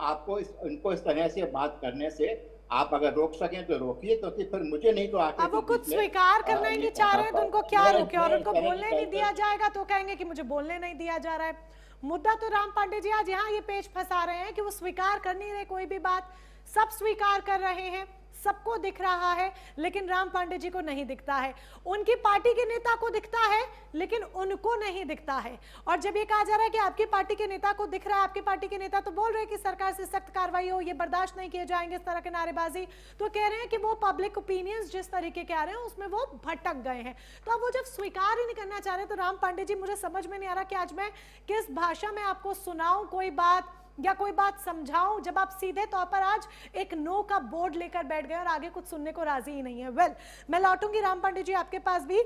Speaker 10: आपको इनको इस तरह से बात करने से आप अगर रोक सकें तो रोकिए, क्योंकि फिर मुझे नहीं तो आके
Speaker 1: अब वो कुछ स्वीकार करना ही नहीं चाह रहे हैं, तो उनको क्या रोके? और उनको बोलने नहीं दिया जाएगा तो कहेंगे कि मुझे बोलने नहीं दिया जा रहा है। मुद्दा तो राम पांडे जी आज यहाँ ये पेच फंसा रहे हैं कि वो स्वीकार कर नहीं रहे कोई भी बात, सब स्वीकार कर रहे हैं, सबको दिख रहा है, लेकिन राम पांडे जी को नहीं दिखता है। उनकी पार्टी के नेता को दिखता है, लेकिन उनको नहीं दिखता है। और जब ये कहा जा रहा है कि आपकी पार्टी के नेता को दिख रहा है, आपकी पार्टी के नेता तो बोल रहे हैं कि सरकार से सख्त कार्रवाई हो, ये बर्दाश्त नहीं किए जाएंगे इस तरह के नारेबाजी, तो कह रहे हैं कि वो पब्लिक ओपिनियंस जिस तरीके के आ रहे हैं उसमें वो भटक गए हैं। तो अब वो जब स्वीकार ही नहीं करना चाह रहे, तो राम पांडे जी मुझे समझ में नहीं आ रहा कि आज मैं किस भाषा में आपको सुनाऊं कोई बात या कोई बात समझाऊं, जब आप सीधे तौर पर आज एक नो का बोर्ड लेकर बैठ गए और आगे कुछ सुनने को राजी ही नहीं है। वेल, मैं लौटूंगी राम पांडे जी आपके पास भी।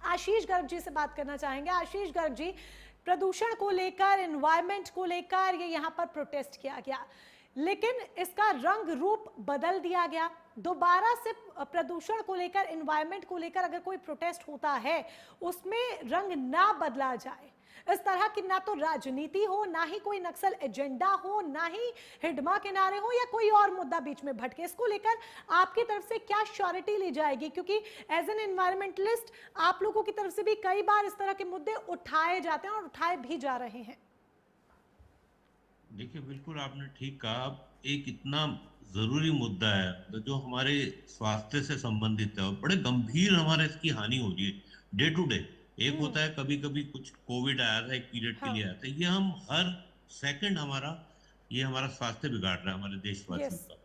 Speaker 1: आशीष गर्ग जी से बात करना चाहेंगे। आशीष गर्ग जी, प्रदूषण को लेकर, एनवायरमेंट को लेकर ये यहाँ पर प्रोटेस्ट किया गया, लेकिन इसका रंग रूप बदल दिया गया। दोबारा से प्रदूषण को लेकर, एनवायरमेंट को लेकर अगर कोई प्रोटेस्ट होता है, उसमें रंग ना बदला जाए, इस तरह की ना तो राजनीति हो, ना ही कोई नक्सल एजेंडा हो, ना ही हिडमा के नारे हो, या कोई और मुद्दा बीच में भटके, इसको लेकर आपकी तरफ से क्या श्योरिटी ली जाएगी? क्योंकि एज एन एनवायरमेंटलिस्ट आप लोगों की तरफ से भी कई बार इस तरह के मुद्दे उठाए जाते हैं और उठाए भी जा रहे हैं।
Speaker 8: देखिए, बिल्कुल आपने ठीक कहा। एक इतना जरूरी मुद्दा है जो हमारे स्वास्थ्य से संबंधित है और बड़े गंभीर हमारे इसकी हानि हो रही है डे टू डे। एक होता है कभी कभी कुछ कोविड आया था, एक पीरियड के लिए आया था, ये हम हर सेकंड हमारा स्वास्थ्य बिगाड़ रहा है हमारे देशवासियों का।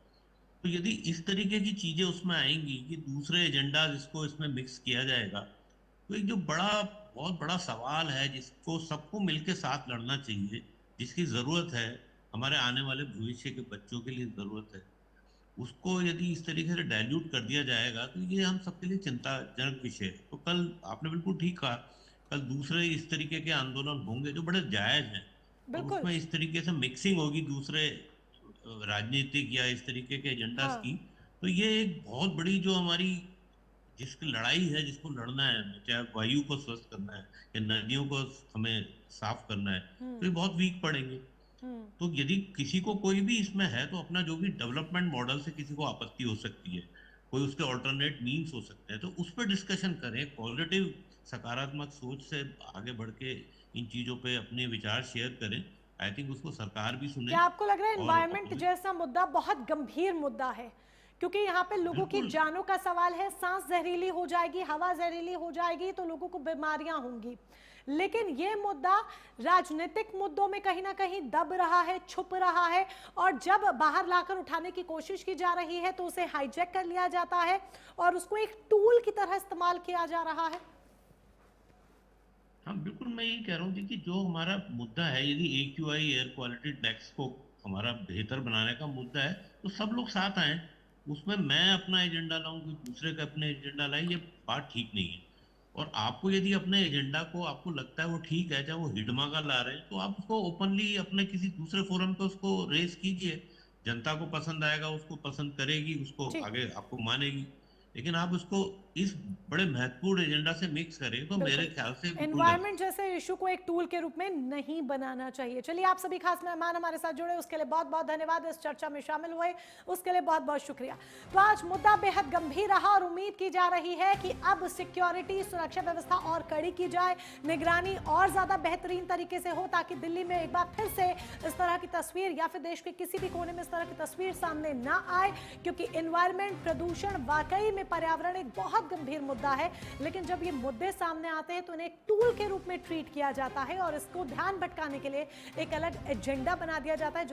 Speaker 8: तो यदि इस तरीके की चीजें उसमें आएंगी कि दूसरे एजेंडा जिसको इसमें मिक्स किया जाएगा, तो एक जो बहुत बड़ा सवाल है जिसको सबको मिलकर साथ लड़ना चाहिए, जिसकी जरूरत है, हमारे आने वाले भविष्य के बच्चों के लिए जरूरत है, उसको यदि इस तरीके से डाइल्यूट कर दिया जाएगा तो ये हम सबके लिए चिंताजनक विषय है। तो कल आपने बिल्कुल ठीक कहा, कल दूसरे इस तरीके के आंदोलन होंगे जो बड़े जायज हैं, और उसमें इस तरीके से मिक्सिंग होगी दूसरे राजनीतिक या इस तरीके के एजेंडास
Speaker 1: हाँ।
Speaker 8: की, तो ये एक बहुत बड़ी जो हमारी जिसकी लड़ाई है, जिसको लड़ना है, चाहे वायु को स्वस्थ करना है या नदियों को हमें साफ करना है, तो ये बहुत वीक पड़ेंगे। तो यदि किसी को कोई भी इसमें है तो अपना जो भी डेवलपमेंट मॉडल से किसी को आपत्ति हो सकती है, कोई उसके ऑल्टरनेट मीन्स हो सकते हैं, तो उस पर डिस्कशन करें, पॉजिटिव सकारात्मक सोच से आगे बढ़ के इन चीजों पे अपने विचार शेयर करें। आई थिंक उसको सरकार भी सुने।
Speaker 1: क्या आपको लग रहा है
Speaker 8: और
Speaker 1: एनवायरनमेंट
Speaker 8: अपने-
Speaker 1: जैसा मुद्दा बहुत गंभीर मुद्दा है, क्योंकि यहाँ पे लोगों की
Speaker 8: बिल्कुल।
Speaker 1: जानों का सवाल है, सांस जहरीली हो जाएगी, हवा जहरीली हो जाएगी तो लोगों को बीमारियां होंगी। लेकिन ये मुद्दा राजनीतिक मुद्दों में कहीं ना कहीं दब रहा है, छुप रहा है, और जब बाहर लाकर उठाने की कोशिश की जा रही है तो उसे हाईजैक कर लिया जाता है और उसको एक टूल की तरह इस्तेमाल किया जा रहा है।
Speaker 8: हाँ बिल्कुल, मैं यही कह रहा हूँ कि जो हमारा मुद्दा है, यदि AQI एयर क्वालिटी इंडेक्स को हमारा बेहतर बनाने का मुद्दा है तो सब लोग साथ आए, उसमें मैं अपना एजेंडा लाऊं कि दूसरे का अपने एजेंडा लाए, ये बात ठीक नहीं है। और आपको यदि अपने एजेंडा को आपको लगता है वो ठीक है, चाहे वो हिडमा का ला रहे हैं, तो आप उसको ओपनली अपने किसी दूसरे फोरम पे उसको रेस कीजिए। जनता को पसंद आएगा, उसको पसंद करेगी, उसको आगे आपको मानेगी। लेकिन आप उसको इस बड़े महत्वपूर्ण एजेंडा से मिक्स करें तो मेरे ख्याल से
Speaker 1: एनवायरनमेंट जैसे इशू को एक टूल के रूप में नहीं बनाना चाहिए। चलिए, आप सभी खास मेहमान हमारे साथ जुड़े, उसके लिए बहुत बहुत धन्यवाद। इस चर्चा में शामिल हुए उसके लिए बहुत बहुत शुक्रिया। तो आज मुद्दा बेहद गंभीर रहा और उम्मीद की जा रही है कि अब सिक्योरिटी सुरक्षा व्यवस्था और कड़ी की जाए, निगरानी और ज्यादा बेहतरीन तरीके से हो, ताकि दिल्ली में एक बार फिर से इस तरह की तस्वीर या फिर देश के किसी भी कोने में इस तरह की तस्वीर सामने ना आए। क्योंकि एनवायरनमेंट, प्रदूषण वाकई में पर्यावरण एक बहुत गंभीर मुद्दा है, लेकिन जब ये मुद्दे सामने आते हैं तो इन्हें एक टूल के रूप में ट्रीट किया जाता है और इसको ध्यान भटकाने के लिए एक अलग एजेंडा बना दिया जाता है।